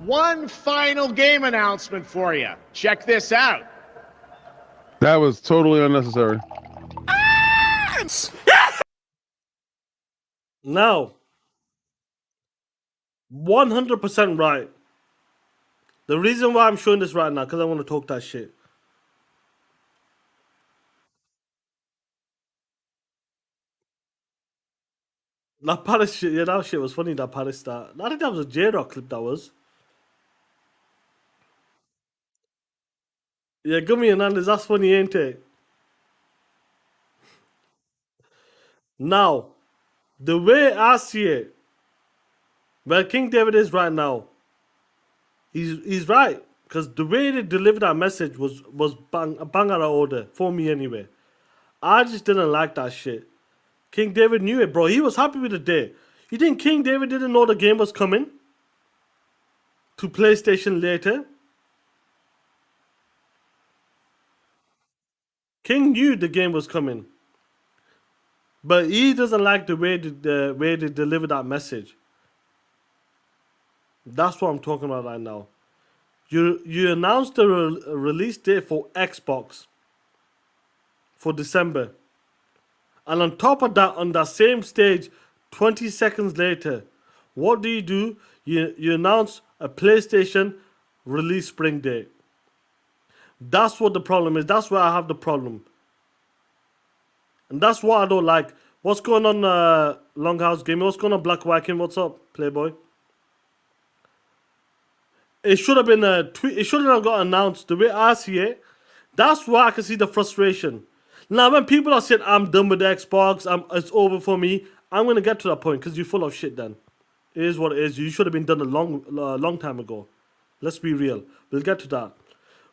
one final game announcement for you. Check this out. That was totally unnecessary. Now, 100% right. The reason why I'm showing this right now, because I want to talk that shit. That Paris shit, yeah, that shit was funny, that Paris start. I think that was a J-Rock clip, that was. Yeah, Gummy and Anders, that's funny, ain't it? Now, the way I see it, where King David is right now, he's right. Because the way they delivered that message was a bang out of order, for me anyway. I just didn't like that shit. King David knew it, bro. He was happy with the day. You think King David didn't know the game was coming to PlayStation later? King knew the game was coming. But he doesn't like the way they deliver that message. That's what I'm talking about right now. You announced the release date for Xbox for December. And on top of that, on that same stage, 20 seconds later, what do? You announce a PlayStation release spring date. That's what the problem is. That's where I have the problem. And that's what I don't like. What's going on, Longhouse Gaming? What's going on, Black Viking? What's up, Playboy? It should have been a tweet. It shouldn't have got announced. The way I see it, that's why I can see the frustration. Now, when people are saying, I'm done with the Xbox, it's over for me, I'm going to get to that point because you're full of shit then. It is what it is. You should have been done a long time ago. Let's be real. We'll get to that.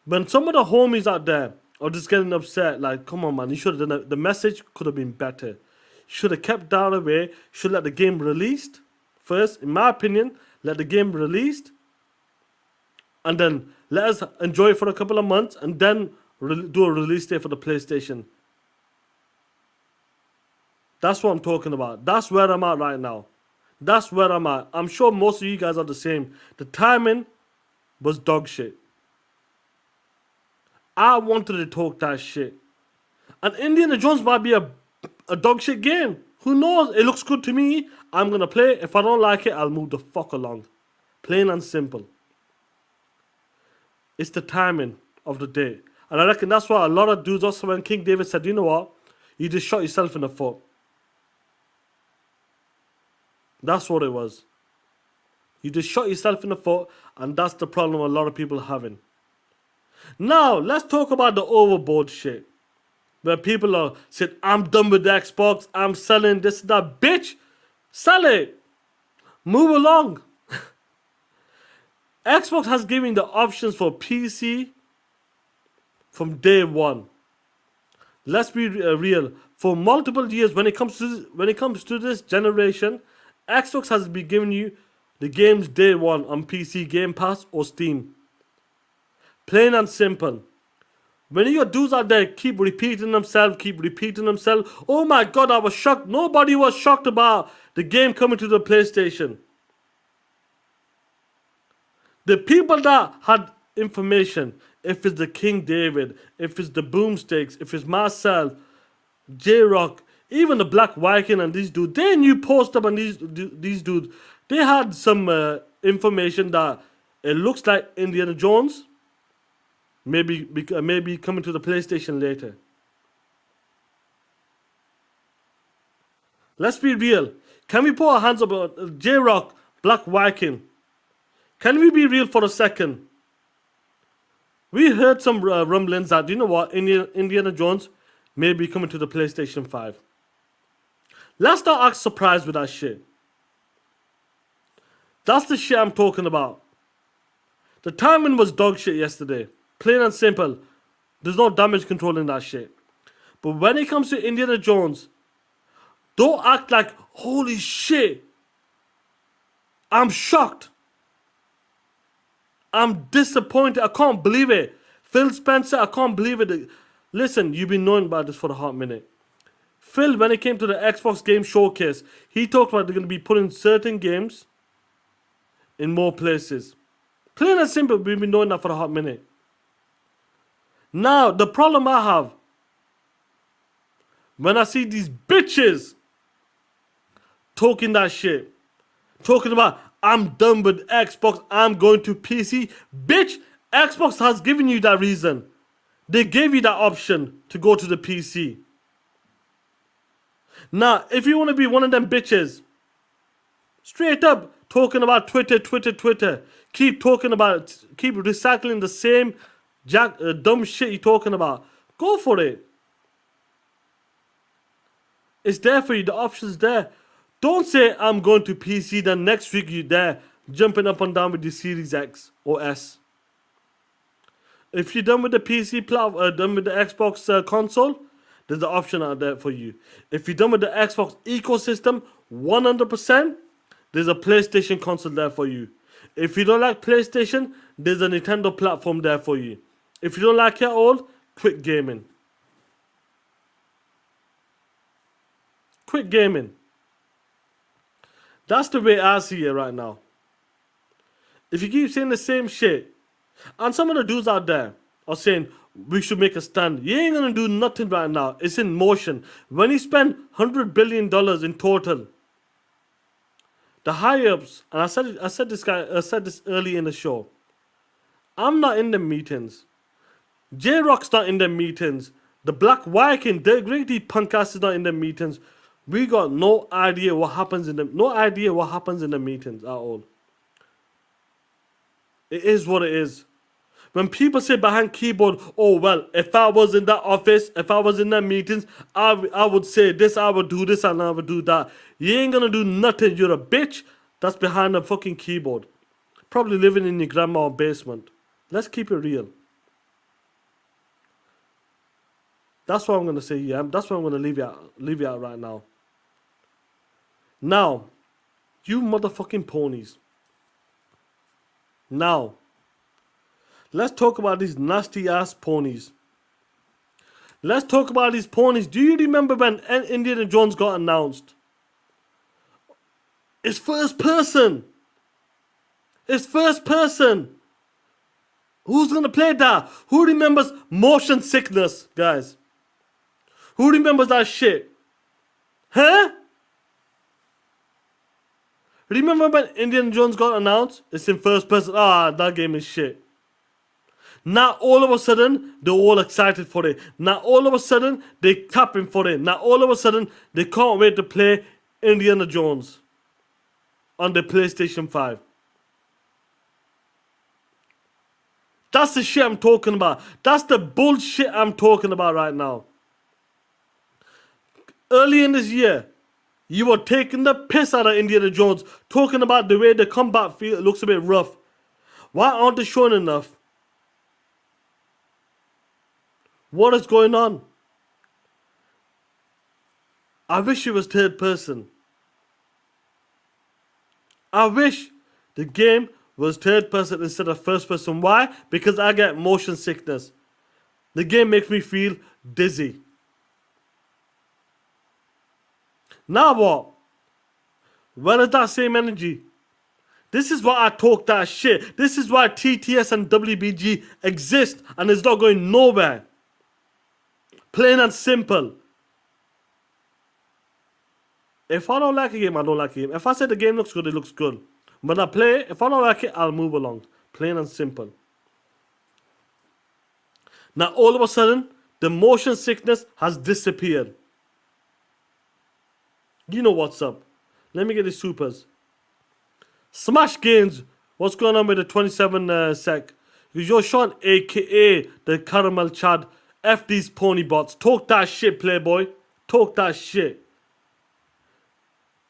When some of the homies out there are just getting upset, like, come on, man, you should have done it. The message could have been better. Should have kept that away. Should let the game released first. In my opinion, let the game released. And then let us enjoy it for a couple of months and then do a release date for the PlayStation. That's what I'm talking about. That's where I'm at right now. That's where I'm at. I'm sure most of you guys are the same. The timing was dog shit. I wanted to talk that shit. And Indiana Jones might be a dog shit game. Who knows? It looks good to me. I'm going to play it. If I don't like it, I'll move the fuck along. Plain and simple. It's the timing of the day. And I reckon that's why a lot of dudes, also when King David said, you know what? You just shot yourself in the foot. That's what it was. You just shot yourself in the foot, and that's the problem a lot of people are having. Now, let's talk about the overboard shit. Where people are saying, I'm done with the Xbox, I'm selling this and that. Bitch, sell it. Move along. Xbox has given the options for PC from day one. Let's be real. For multiple years, when it comes to this generation, Xbox has been giving you the games day one on PC, Game Pass, or Steam. Plain and simple. When your dudes out there keep repeating themselves, oh my god, I was shocked. Nobody was shocked about the game coming to the PlayStation. The people that had information, if it's the King David, if it's the Boomsticks, if it's myself, J-Rock, even the Black Viking and these dudes, they knew post up and these dudes, they had some information that it looks like Indiana Jones maybe coming to the PlayStation later. Let's be real. Can we put our hands up on J-Rock, Black Viking? Can we be real for a second? We heard some rumblings that, you know what, Indiana Jones may be coming to the PlayStation 5. Let's not act surprised with that shit. That's the shit I'm talking about. The timing was dog shit yesterday. Plain and simple. There's no damage control in that shit. But when it comes to Indiana Jones, don't act like, holy shit, I'm shocked. I'm disappointed. I can't believe it. Phil Spencer, I can't believe it. Listen, you've been knowing about this for a hot minute. Phil, when it came to the Xbox Game Showcase, he talked about they're going to be putting certain games in more places. Plain and simple, we've been knowing that for a hot minute. Now, the problem I have, when I see these bitches talking that shit. Talking about, I'm done with Xbox, I'm going to PC. Bitch, Xbox has given you that reason. They gave you that option to go to the PC. Now, if you want to be one of them bitches, straight up talking about Twitter, keep talking about it, keep recycling the same dumb shit you're talking about. Go for it. It's there for you. The option's there. Don't say I'm going to PC, then next week you're there jumping up and down with the Series X or S. If you're done with the PC done with the Xbox console, there's an option out there for you. If you're done with the Xbox ecosystem, 100%, there's a PlayStation console there for you. If you don't like PlayStation, there's a Nintendo platform there for you. If you don't like it at all, quit gaming. Quit gaming. That's the way I see it right now. If you keep saying the same shit, and some of the dudes out there are saying, we should make a stand. You ain't gonna do nothing right now. It's in motion. When you spend $100 billion in total, the high-ups, and I said this early in the show, I'm not in the meetings. J-Rock's not in the meetings. The Black Viking, the Great punk ass is not in the meetings. We got no idea what happens in the meetings at all. It is what it is. When people say behind keyboard, oh well, if I was in that office, if I was in that meetings, I would say this, I would do this, and I would do that. You ain't gonna do nothing. You're a bitch that's behind a fucking keyboard. Probably living in your grandma's basement. Let's keep it real. That's what I'm gonna say, yeah. That's what I'm gonna leave you out right now. Now, you motherfucking ponies. Now, let's talk about these nasty ass ponies. Let's talk about these ponies. Do you remember when Indiana Jones got announced? It's first person. It's first person. Who's gonna play that? Who remembers motion sickness, guys? Who remembers that shit? Huh? Remember when Indiana Jones got announced? It's in first person. Ah, that game is shit. Now all of a sudden, they're all excited for it. Now all of a sudden, they're clapping for it. Now all of a sudden, they can't wait to play Indiana Jones on the PlayStation 5. That's the shit I'm talking about. That's the bullshit I'm talking about right now. Early in this year, you were taking the piss out of Indiana Jones, talking about the way the combat looks a bit rough. Why aren't they showing enough? What is going on? I wish it was third person. I wish the game was third person instead of first person. Why? Because I get motion sickness. The game makes me feel dizzy. Now what? Where is that same energy? This is why I talk that shit. This is why TTS and WBG exist and it's not going nowhere. Plain and simple. If I don't like a game, I don't like a game. If I say the game looks good, it looks good. When I play, if I don't like it, I'll move along. Plain and simple. Now all of a sudden, the motion sickness has disappeared. You know what's up. Let me get the supers. Smash Games. What's going on with the 27 sec? You're Sean, aka the Caramel Chad. F these pony bots. Talk that shit, playboy. Talk that shit.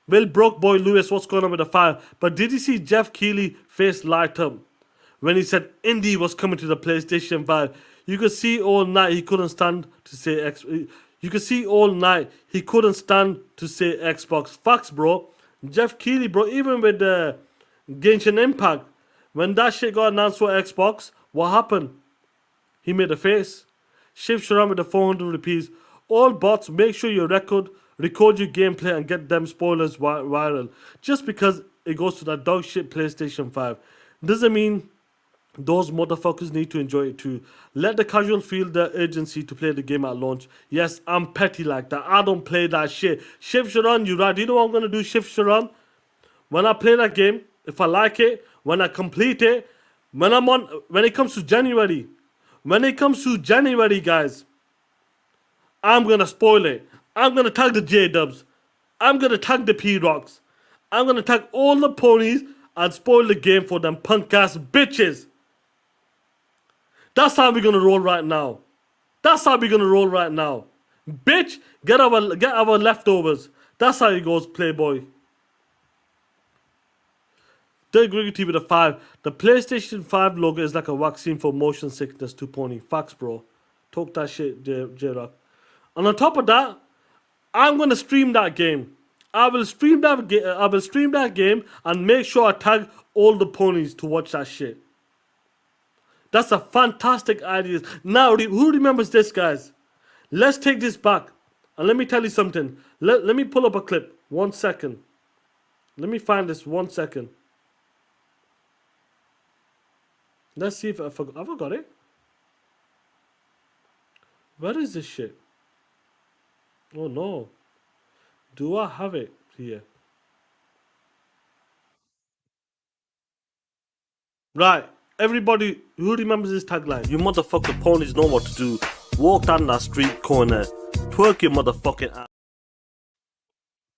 Will Broke Boy Lewis, what's going on with the fire? But did you see Geoff Keighley face light up when he said Indy was coming to the PlayStation 5? You could see all night he couldn't stand to say Xbox. You could see all night he couldn't stand to say Xbox. Facts, bro. Geoff Keighley, bro. Even with the Genshin Impact, when that shit got announced for Xbox, what happened? He made a face. Shift around with the 400 rupees. All bots, make sure you record your gameplay and get them spoilers viral. Just because it goes to that dog shit PlayStation 5 doesn't mean Those motherfuckers need to enjoy it too. Let the casual feel the urgency to play the game at launch. Yes, I'm petty like that. I don't play that shit. Shift Sharon, you right. You know what I'm gonna do, Shift Sharon? When I play that game, if I like it, when I complete it, when it comes to January, guys, I'm gonna spoil it. I'm gonna tag the J-Dubs. I'm gonna tag the P-Rocks. I'm gonna tag all the ponies and spoil the game for them punk ass bitches. That's how we're gonna roll right now. Bitch, get our leftovers. That's how it goes, Playboy. Dirk Griggity with a 5. The PlayStation 5 logo is like a vaccine for motion sickness to Pony. Facts, bro. Talk that shit, J-Rock. And on top of that, I'm gonna stream that game. I will stream that game and make sure I tag all the ponies to watch that shit. That's a fantastic idea. Now, who remembers this, guys? Let's take this back. And let me tell you something. Let me pull up a clip. 1 second. Let me find this 1 second. Let's see if I forgot it. Where is this shit? Oh no. Do I have it here? Right. Everybody who remembers this tagline, you motherfucker ponies know what to do. Walk down that street corner. Twerk your motherfucking ass.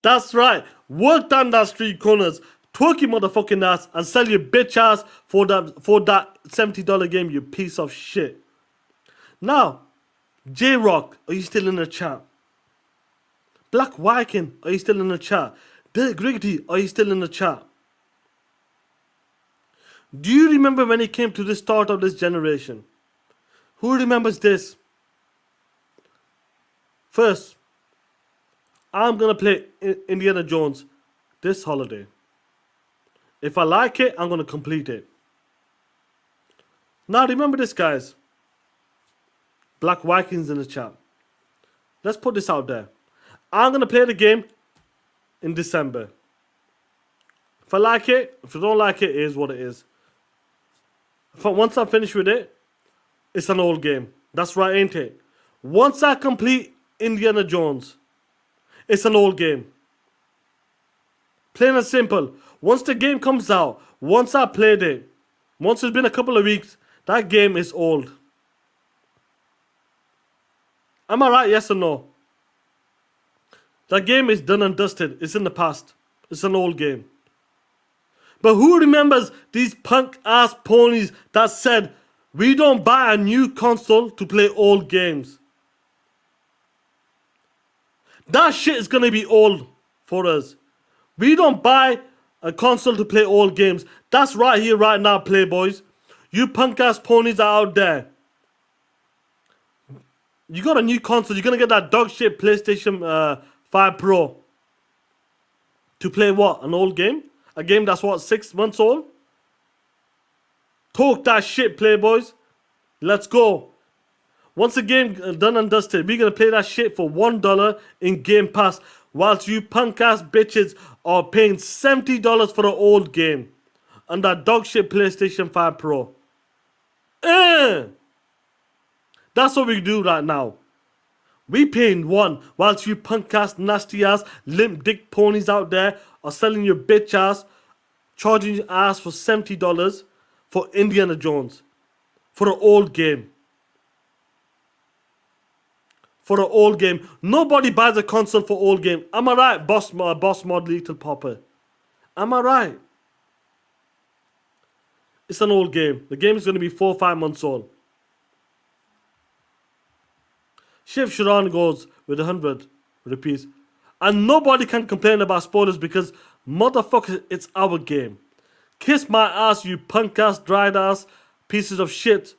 That's right. Walk down that street corners. Twerk your motherfucking ass and sell your bitch ass for that $70 game, you piece of shit. Now, J-Rock, are you still in the chat? Black Viking, are you still in the chat? Dirk Griggity, are you still in the chat? Do you remember when it came to the start of this generation? Who remembers this? First, I'm gonna play Indiana Jones this holiday. If I like it, I'm gonna complete it. Now remember this, guys. Black Vikings in the chat. Let's put this out there. I'm gonna play the game in December. If I like it, if I don't like it, it is what it is. Once I finish with it, it's an old game. That's right, ain't it? Once I complete Indiana Jones, it's an old game. Plain and simple. Once the game comes out, once I played it, once it's been a couple of weeks, that game is old. Am I right? Yes or no? That game is done and dusted. It's in the past. It's an old game. But who remembers these punk ass ponies that said, we don't buy a new console to play old games? That shit is gonna be old for us. We don't buy a console to play old games. That's right here, right now, Playboys. You punk ass ponies are out there. You got a new console. You're gonna get that dog shit PlayStation 5 Pro to play what? An old game? A game that's what, 6 months old? Talk that shit, Playboys. Let's go. Once the game done and dusted, we're gonna play that shit for $1 in Game Pass, whilst you punk ass bitches are paying $70 for an old game and that dog shit PlayStation 5 Pro. That's what we do right now. We paying $1, whilst you punk ass, nasty ass, limp dick ponies out there are selling your bitch ass, charging your ass for $70 for Indiana Jones, for an old game. For an old game. Nobody buys a console for old game. Am I right, Boss Mod Little Popper? Am I right? It's an old game. The game is going to be 4 or 5 months old. Shiv Sharon goes with 100 rupees. And nobody can complain about spoilers because, motherfucker, it's our game. Kiss my ass, you punk ass, dried ass, pieces of shit,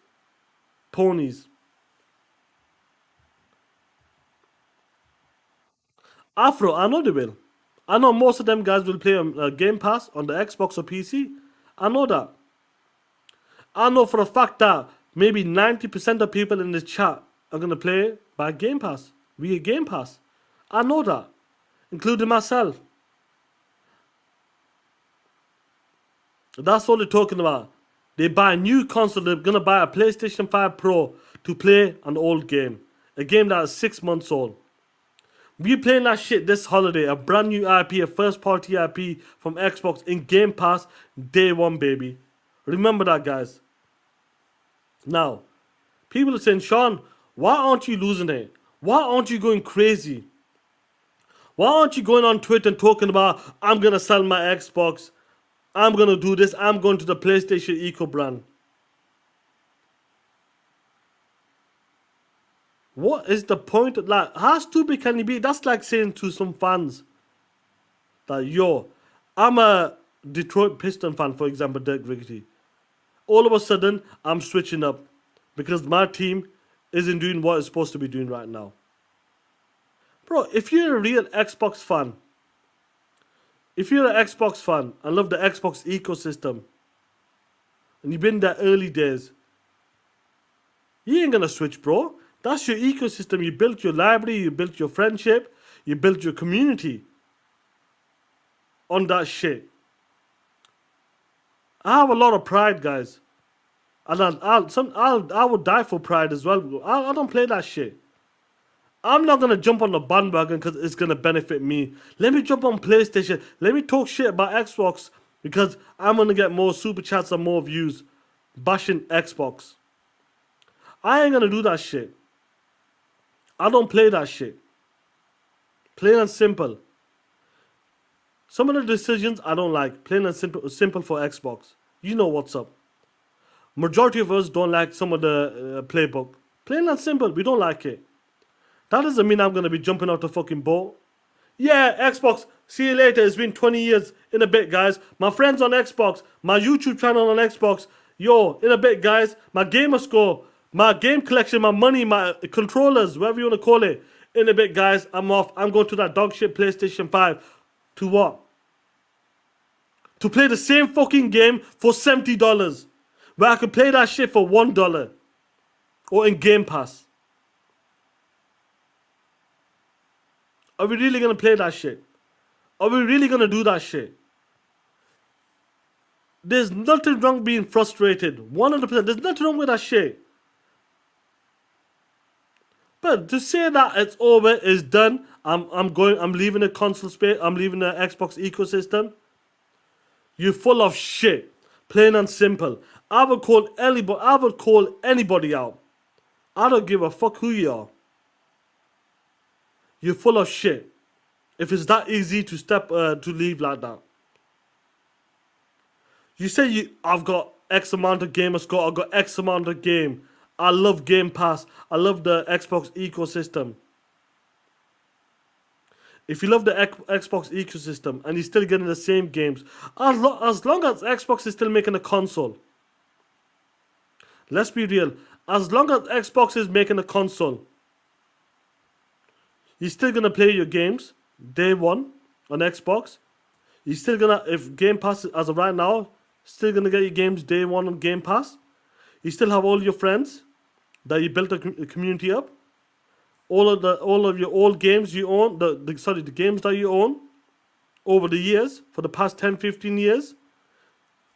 ponies. Afro, I know they will. I know most of them guys will play on Game Pass on the Xbox or PC. I know that. I know for a fact that maybe 90% of people in the chat are going to play by Game Pass, via Game Pass. I know that, including myself. That's what they're talking about. They buy a new console. They're gonna buy a PlayStation 5 Pro to play an old game, a game that is 6 months old. We playing that shit this holiday. A brand new IP, a first party IP from Xbox in Game Pass day one, baby. Remember that, guys. Now, people are saying, Sean, why aren't you losing it? Why aren't you going crazy? Why aren't you going on Twitter and talking about, I'm going to sell my Xbox, I'm going to do this, I'm going to the PlayStation Eco brand? What is the point? Like, how stupid can you be? That's like saying to some fans that, yo, I'm a Detroit Piston fan, for example, Dirk Rickety. All of a sudden, I'm switching up because my team isn't doing what it's supposed to be doing right now. Bro, if you're a real Xbox fan, and love the Xbox ecosystem, and you've been in the early days, you ain't gonna switch, bro. That's your ecosystem. You built your library, you built your friendship, you built your community on that shit. I have a lot of pride, guys. And I would die for pride as well. I don't play that shit. I'm not going to jump on the bandwagon because it's going to benefit me. Let me jump on PlayStation. Let me talk shit about Xbox because I'm going to get more super chats and more views bashing Xbox. I ain't going to do that shit. I don't play that shit. Plain and simple. Some of the decisions I don't like. Plain and simple for Xbox. You know what's up. Majority of us don't like some of the playbook. Plain and simple. We don't like it. That doesn't mean I'm going to be jumping out the fucking boat. Yeah, Xbox, see you later. It's been 20 years in a bit, guys. My friends on Xbox, my YouTube channel on Xbox. Yo, in a bit, guys. My gamer score, my game collection, my money, my controllers, whatever you want to call it. In a bit, guys, I'm off. I'm going to that dog shit PlayStation 5. To what? To play the same fucking game for $70. Where I could play that shit for $1. Or in Game Pass. Are we really going to play that shit? Are we really going to do that shit? There's nothing wrong being frustrated. 100%. There's nothing wrong with that shit. But to say that it's over, it's done, I'm leaving the console space, I'm leaving the Xbox ecosystem. You're full of shit. Plain and simple. I would call anybody out. I don't give a fuck who you are. You're full of shit. If it's that easy to leave like that. You say I've got X amount of gamer score, I've got X amount of game. I love Game Pass. I love the Xbox ecosystem. If you love the Xbox ecosystem and you're still getting the same games, as long as Xbox is still making a console. Let's be real. As long as Xbox is making a console, you're still going to play your games day one on Xbox. You're still going to, if Game Pass, as of right now, still going to get your games day one on Game Pass. You still have all your friends that you built a community up. All of your old games you own, the games that you own over the years, for the past 10, 15 years,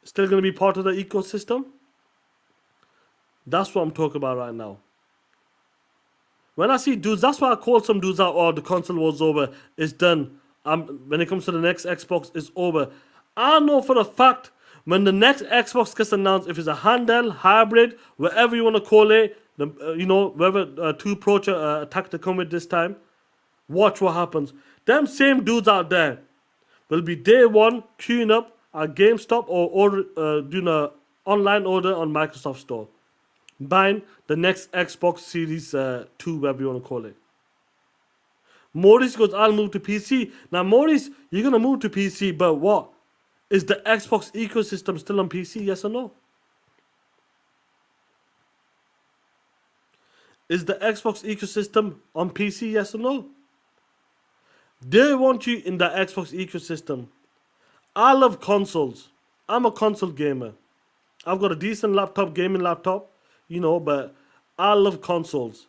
still going to be part of the ecosystem. That's what I'm talking about right now. When I see dudes, that's why I call some dudes out, oh, the console was over, it's done. When it comes to the next Xbox, it's over. I know for a fact, when the next Xbox gets announced, if it's a handheld, hybrid, whatever you want to call it, whether two Pro attack to come with this time, watch what happens. Them same dudes out there will be day one queuing up at GameStop or doing an online order on Microsoft Store, buying the next Xbox Series 2, whatever you want to call it. Maurice goes, I'll move to PC. Now, Maurice, you're going to move to PC, but what? Is the Xbox ecosystem still on PC, yes or no? Is the Xbox ecosystem on PC, yes or no? They want you in the Xbox ecosystem. I love consoles. I'm a console gamer. I've got a decent gaming laptop, but I love consoles.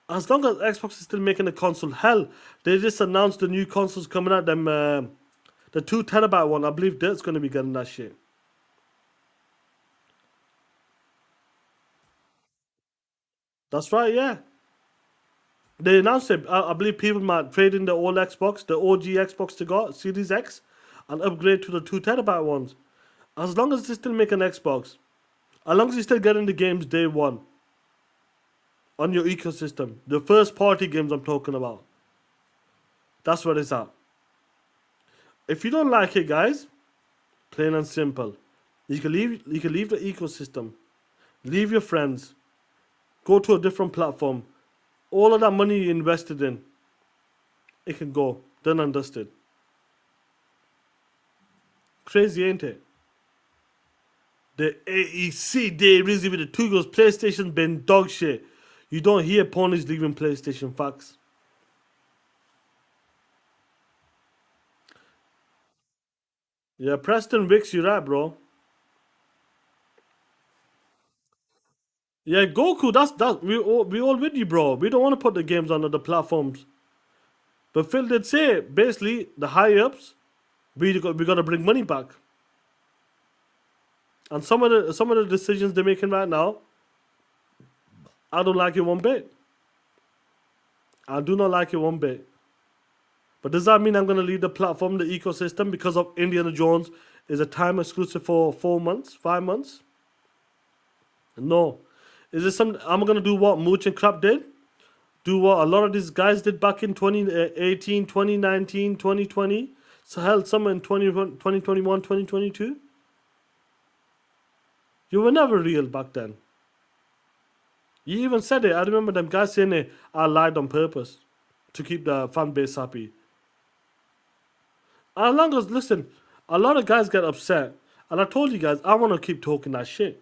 As long as Xbox is still making a console, hell, they just announced the new consoles coming out, the 2 terabyte one. I believe that's going to be getting that shit. That's right, yeah. They announced it. I believe people might trade in the old Xbox, the OG Xbox they got, Series X, and upgrade to the 2 terabyte ones. As long as they still make an Xbox, as long as you still getting the games day one on your ecosystem, the first party games I'm talking about. That's where it's at. If you don't like it, guys, plain and simple, you can leave the ecosystem, leave your friends, go to a different platform. All of that money you invested in, it can go. Done and dusted. Crazy, ain't it? The AEC Day Rizzy with the 2 goes, PlayStation's been dog shit. You don't hear Ponies leaving PlayStation, facts. Yeah, Preston Wicks, you're right, bro. Yeah, Goku, that's we all with you, bro. We don't want to put the games on other platforms. But Phil did say, basically, the high ups, we got to bring money back. And some of the decisions they're making right now, I don't like it one bit. I do not like it one bit. But does that mean I'm going to leave the platform, the ecosystem, because of Indiana Jones is a time exclusive for 4 months, 5 months? No. Is this something I'm going to do what Mooch and Crap did? Do what a lot of these guys did back in 2018, 2019, 2020? So hell, some in 2021, 2022? You were never real back then. You even said it. I remember them guys saying it. I lied on purpose to keep the fan base happy. As long as, listen, a lot of guys get upset. And I told you guys, I want to keep talking that shit.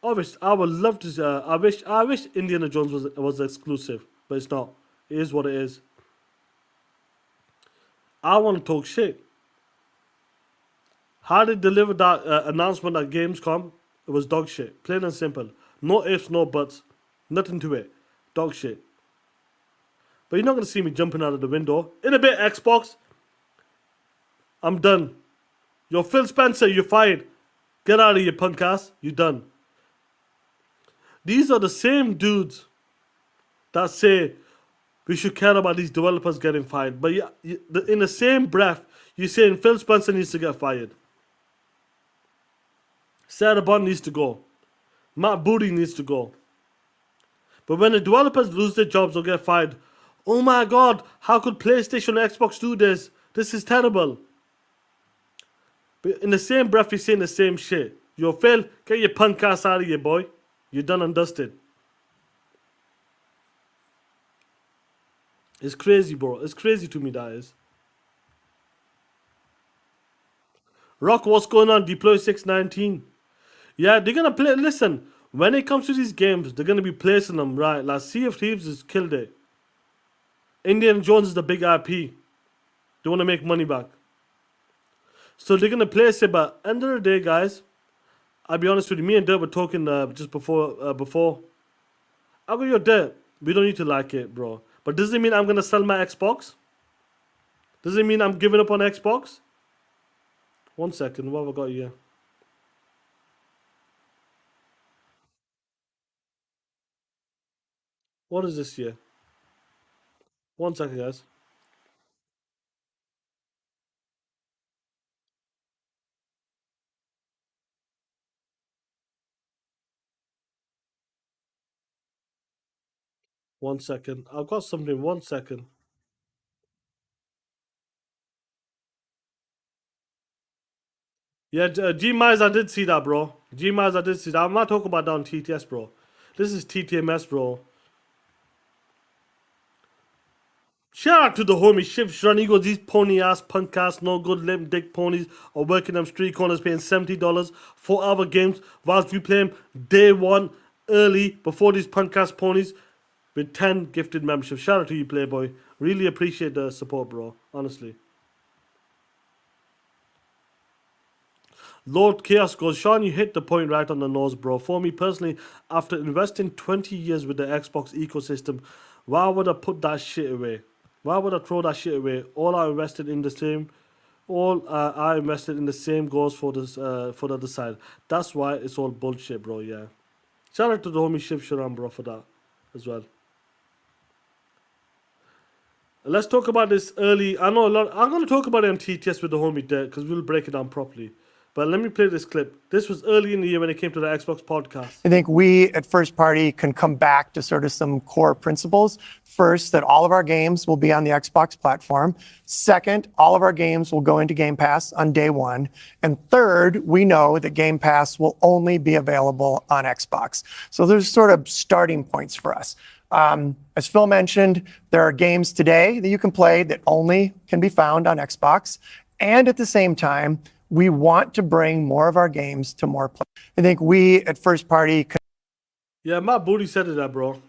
Obviously, I would love to. I wish Indiana Jones was exclusive, but it's not. It is what it is. I want to talk shit. How they delivered that announcement at Gamescom, it was dog shit. Plain and simple. No ifs, no buts. Nothing to it. Dog shit. But you're not going to see me jumping out of the window. In a bit, Xbox. I'm done. You're Phil Spencer, you're fired. Get out of here, punk ass. You're done. These are the same dudes that say we should care about these developers getting fired. But in the same breath, you're saying Phil Spencer needs to get fired. Sarah Bond needs to go. Matt Booty needs to go. But when the developers lose their jobs or get fired, oh my god, how could PlayStation or Xbox do this? This is terrible. But in the same breath, you're saying the same shit. Yo, Phil, get your punk ass out of here, boy. You're done and dusted. It's crazy, bro. It's crazy to me, that is. Rock, what's going on? Deploy 619. Yeah, they're going to play. Listen, when it comes to these games, they're going to be placing them, right? Like, Sea of Thieves has killed it. Indiana Jones is the big IP. They want to make money back. So they're going to place it, but end of the day, guys, I'll be honest with you, me and Dirt were talking just before. I go, yo, Dirt, we don't need to like it, bro. But does it mean I'm going to sell my Xbox? Does it mean I'm giving up on Xbox? 1 second, what have I got here? What is this here? 1 second, guys. One second. I've got something. 1 second. Yeah, G-Mize, I did see that, bro. G-Mize, I did see that. I'm not talking about that on TTS, bro. This is TTMS, bro. Shout out to the homie Shiv Run. He goes, these pony ass, punk ass, no good limp dick ponies are working them street corners paying $70 for our games whilst we play them day one early before these punk ass ponies with 10 gifted memberships. Shout out to you, Playboy. Really appreciate the support, bro. Honestly. Lord Chaos goes, Sean, you hit the point right on the nose, bro. For me personally, after investing 20 years with the Xbox ecosystem, why would I put that shit away? Why would I throw that shit away? All I invested in the same goes for this for the other side. That's why it's all bullshit, bro. Yeah, Shout out to the homie Shiv Sharam, bro, for that as well. Let's talk about this early. I know a lot. I'm going to talk about it on TTS with the homie there because we'll break it down properly. But let me play this clip. This was early in the year when it came to the Xbox podcast. I think we at First Party can come back to sort of some core principles. First, that all of our games will be on the Xbox platform. Second, all of our games will go into Game Pass on day one. And third, we know that Game Pass will only be available on Xbox. So there's sort of starting points for us. As Phil mentioned, there are games today that you can play that only can be found on Xbox. And at the same time, we want to bring more of our games to more players. I think we at First Party. Yeah, Matt Booty said it, that, bro.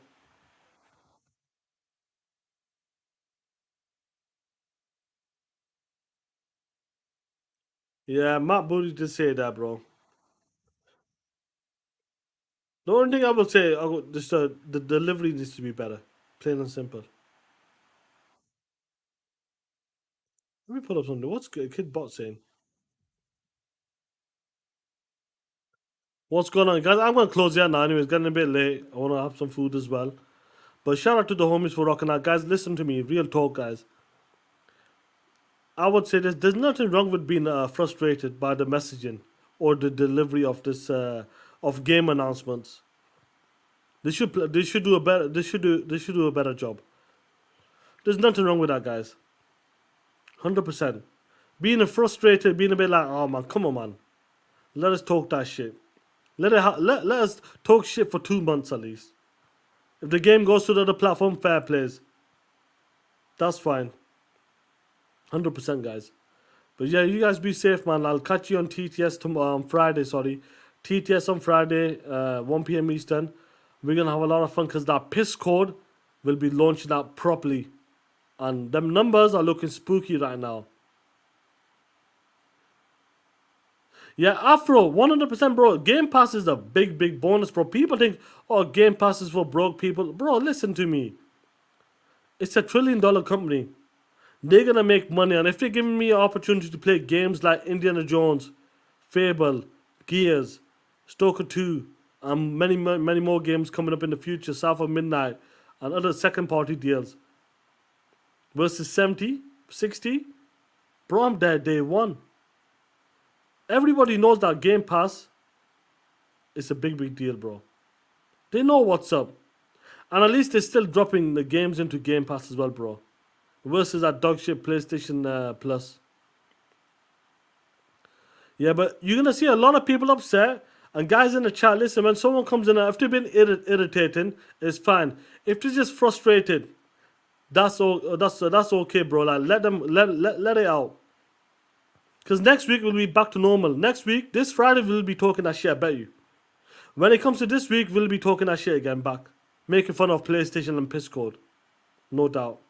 Yeah, Matt Booty did say that, bro. The only thing I will say, just the delivery needs to be better. Plain and simple. Let me pull up something. What's Kid Bot saying? What's going on, guys? I'm going to close here now. Anyway, it's getting a bit late. I want to have some food as well. But shout out to the homies for rocking out. Guys, listen to me. Real talk, guys. I would say this. There's nothing wrong with being frustrated by the messaging or the delivery of this of game announcements. They should do a better job. There's nothing wrong with that, guys. 100%. Being frustrated, being a bit like, oh man, come on, man. Let us talk that shit. Let us talk shit for 2 months at least. If the game goes to the other platform, fair plays. That's fine. 100%, guys. But yeah, you guys be safe, man. I'll catch you on TTS tomorrow, on Friday, sorry. TTS on Friday, 1 p.m. Eastern. We're going to have a lot of fun because that piss code will be launching out properly. And them numbers are looking spooky right now. Yeah, Afro, 100%, bro. Game Pass is a big bonus, bro. People think, oh, Game Pass is for broke people. Bro, listen to me. It's $1 trillion company. They're going to make money. And if they're giving me an opportunity to play games like Indiana Jones, Fable, Gears, Stalker 2, and many more games coming up in the future, South of Midnight, and other second-party deals, versus 70, 60, bro, I'm there day one. Everybody knows that Game Pass is a big deal, bro. They know what's up. And at least they're still dropping the games into Game Pass as well, bro. Versus that dogshit PlayStation Plus. Yeah, but you're going to see a lot of people upset. And guys in the chat, listen, when someone comes in, if they've been irritating, it's fine. If they're just frustrated, that's okay, bro. Like, let it out. Because next week we'll be back to normal. Next week, this Friday, we'll be talking that shit, I bet you. When it comes to this week, we'll be talking that shit again back. Making fun of PlayStation and piss code. No doubt.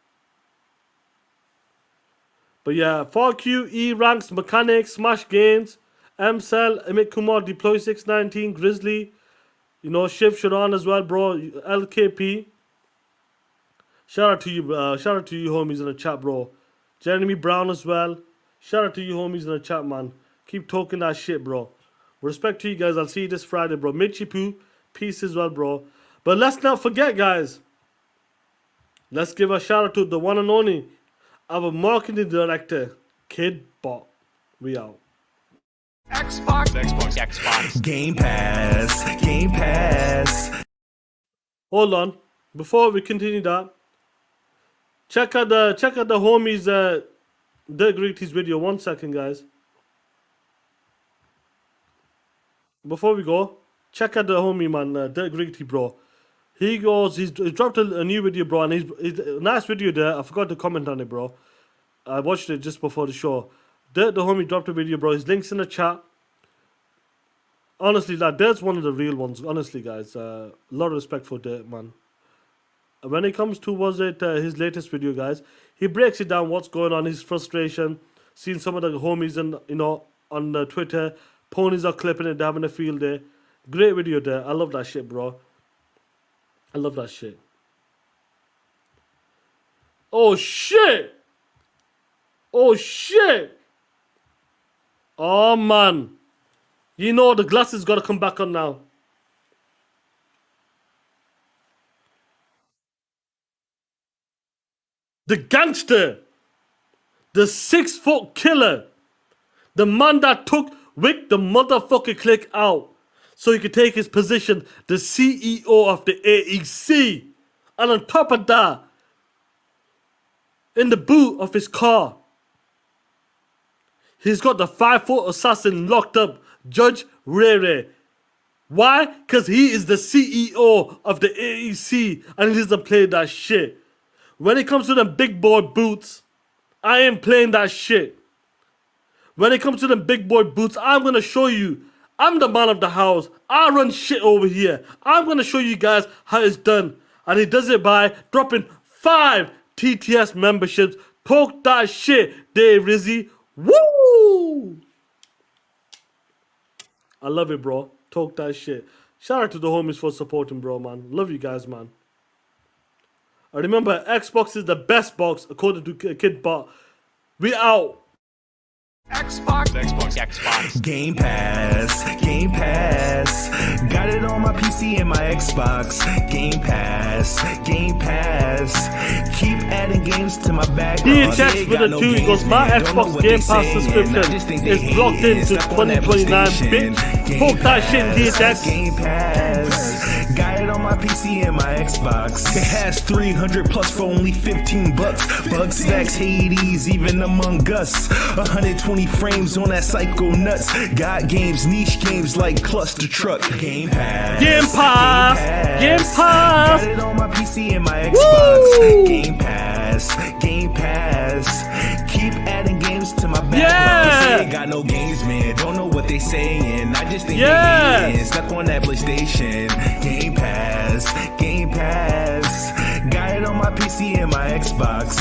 But yeah, 4Q, E ranks, mechanics, smash gains, M-Cell, Amit Kumar, Deploy 619, Grizzly, you know, Shiv Sharan as well, bro. LKP. Shout out to you, homies in the chat, bro. Jeremy Brown as well. Shout out to you homies in the chat, man. Keep talking that shit, bro. Respect to you guys. I'll see you this Friday, bro. Mitchie Poo, peace as well, bro. But let's not forget, guys. Let's give a shout out to the one and only, our marketing director, Kid Bot. We out. Xbox. Game Pass. Hold on. Before we continue that, check out the homies Dirk Rigty's video. 1 second, guys. Before we go, check out the homie, man, Dirk Rigty, bro. He's dropped a new video, bro, and he's a nice video there. I forgot to comment on it, bro. I watched it just before the show. Dirk, the homie, dropped a video, bro. His link's in the chat. Honestly, like, Dirk's one of the real ones. Honestly, guys, a lot of respect for Dirk, man. When it comes to his latest video, guys, he breaks it down, what's going on, his frustration, seeing some of the homies on Twitter. Ponies are clipping it, they're having a field day. Great video there. I love that shit, bro. I love that shit. Oh shit! Oh man, you know the glasses gotta come back on now. the gangster, the 6-foot killer, the man that took Wick the motherfucker Click out so he could take his position, the CEO of the AEC. And on top of that, in the boot of his car, he's got the 5-foot assassin locked up, Judge Rere. Why? Because he is the CEO of the AEC and he doesn't play that shit. When it comes to them big boy boots, I ain't playing that shit. When it comes to them big boy boots, I'm going to show you. I'm the man of the house. I run shit over here. I'm going to show you guys how it's done. And he does it by dropping 5 TTS memberships. Talk that shit, Dave Rizzy. Woo! I love it, bro. Talk that shit. Shout out to the homies for supporting, bro, man. Love you guys, man. I remember Xbox is the best box, according to KidBot. We out. Xbox. Game Pass. Got it on my PC and my Xbox. Game Pass. Keep adding games to my backlog. He checks with a 2. He goes, my Xbox Game Pass subscription is locked into 2029, bitch. Talk that shit, DHX. Game Pass. Got it on my PC and my Xbox. It has 300 plus for only $15. Bug stacks, Hades, even Among Us. 120 frames on that Psycho Nuts. Got games, niche games like Cluster Truck. Game Pass. Got it on my PC and my Xbox. Woo! Game Pass. Keep adding games to my backlog. Yeah. They got no games, man. Don't know what they saying. I just think they hating. Stuck on that PlayStation. Game Pass. Got it on my PC and my Xbox.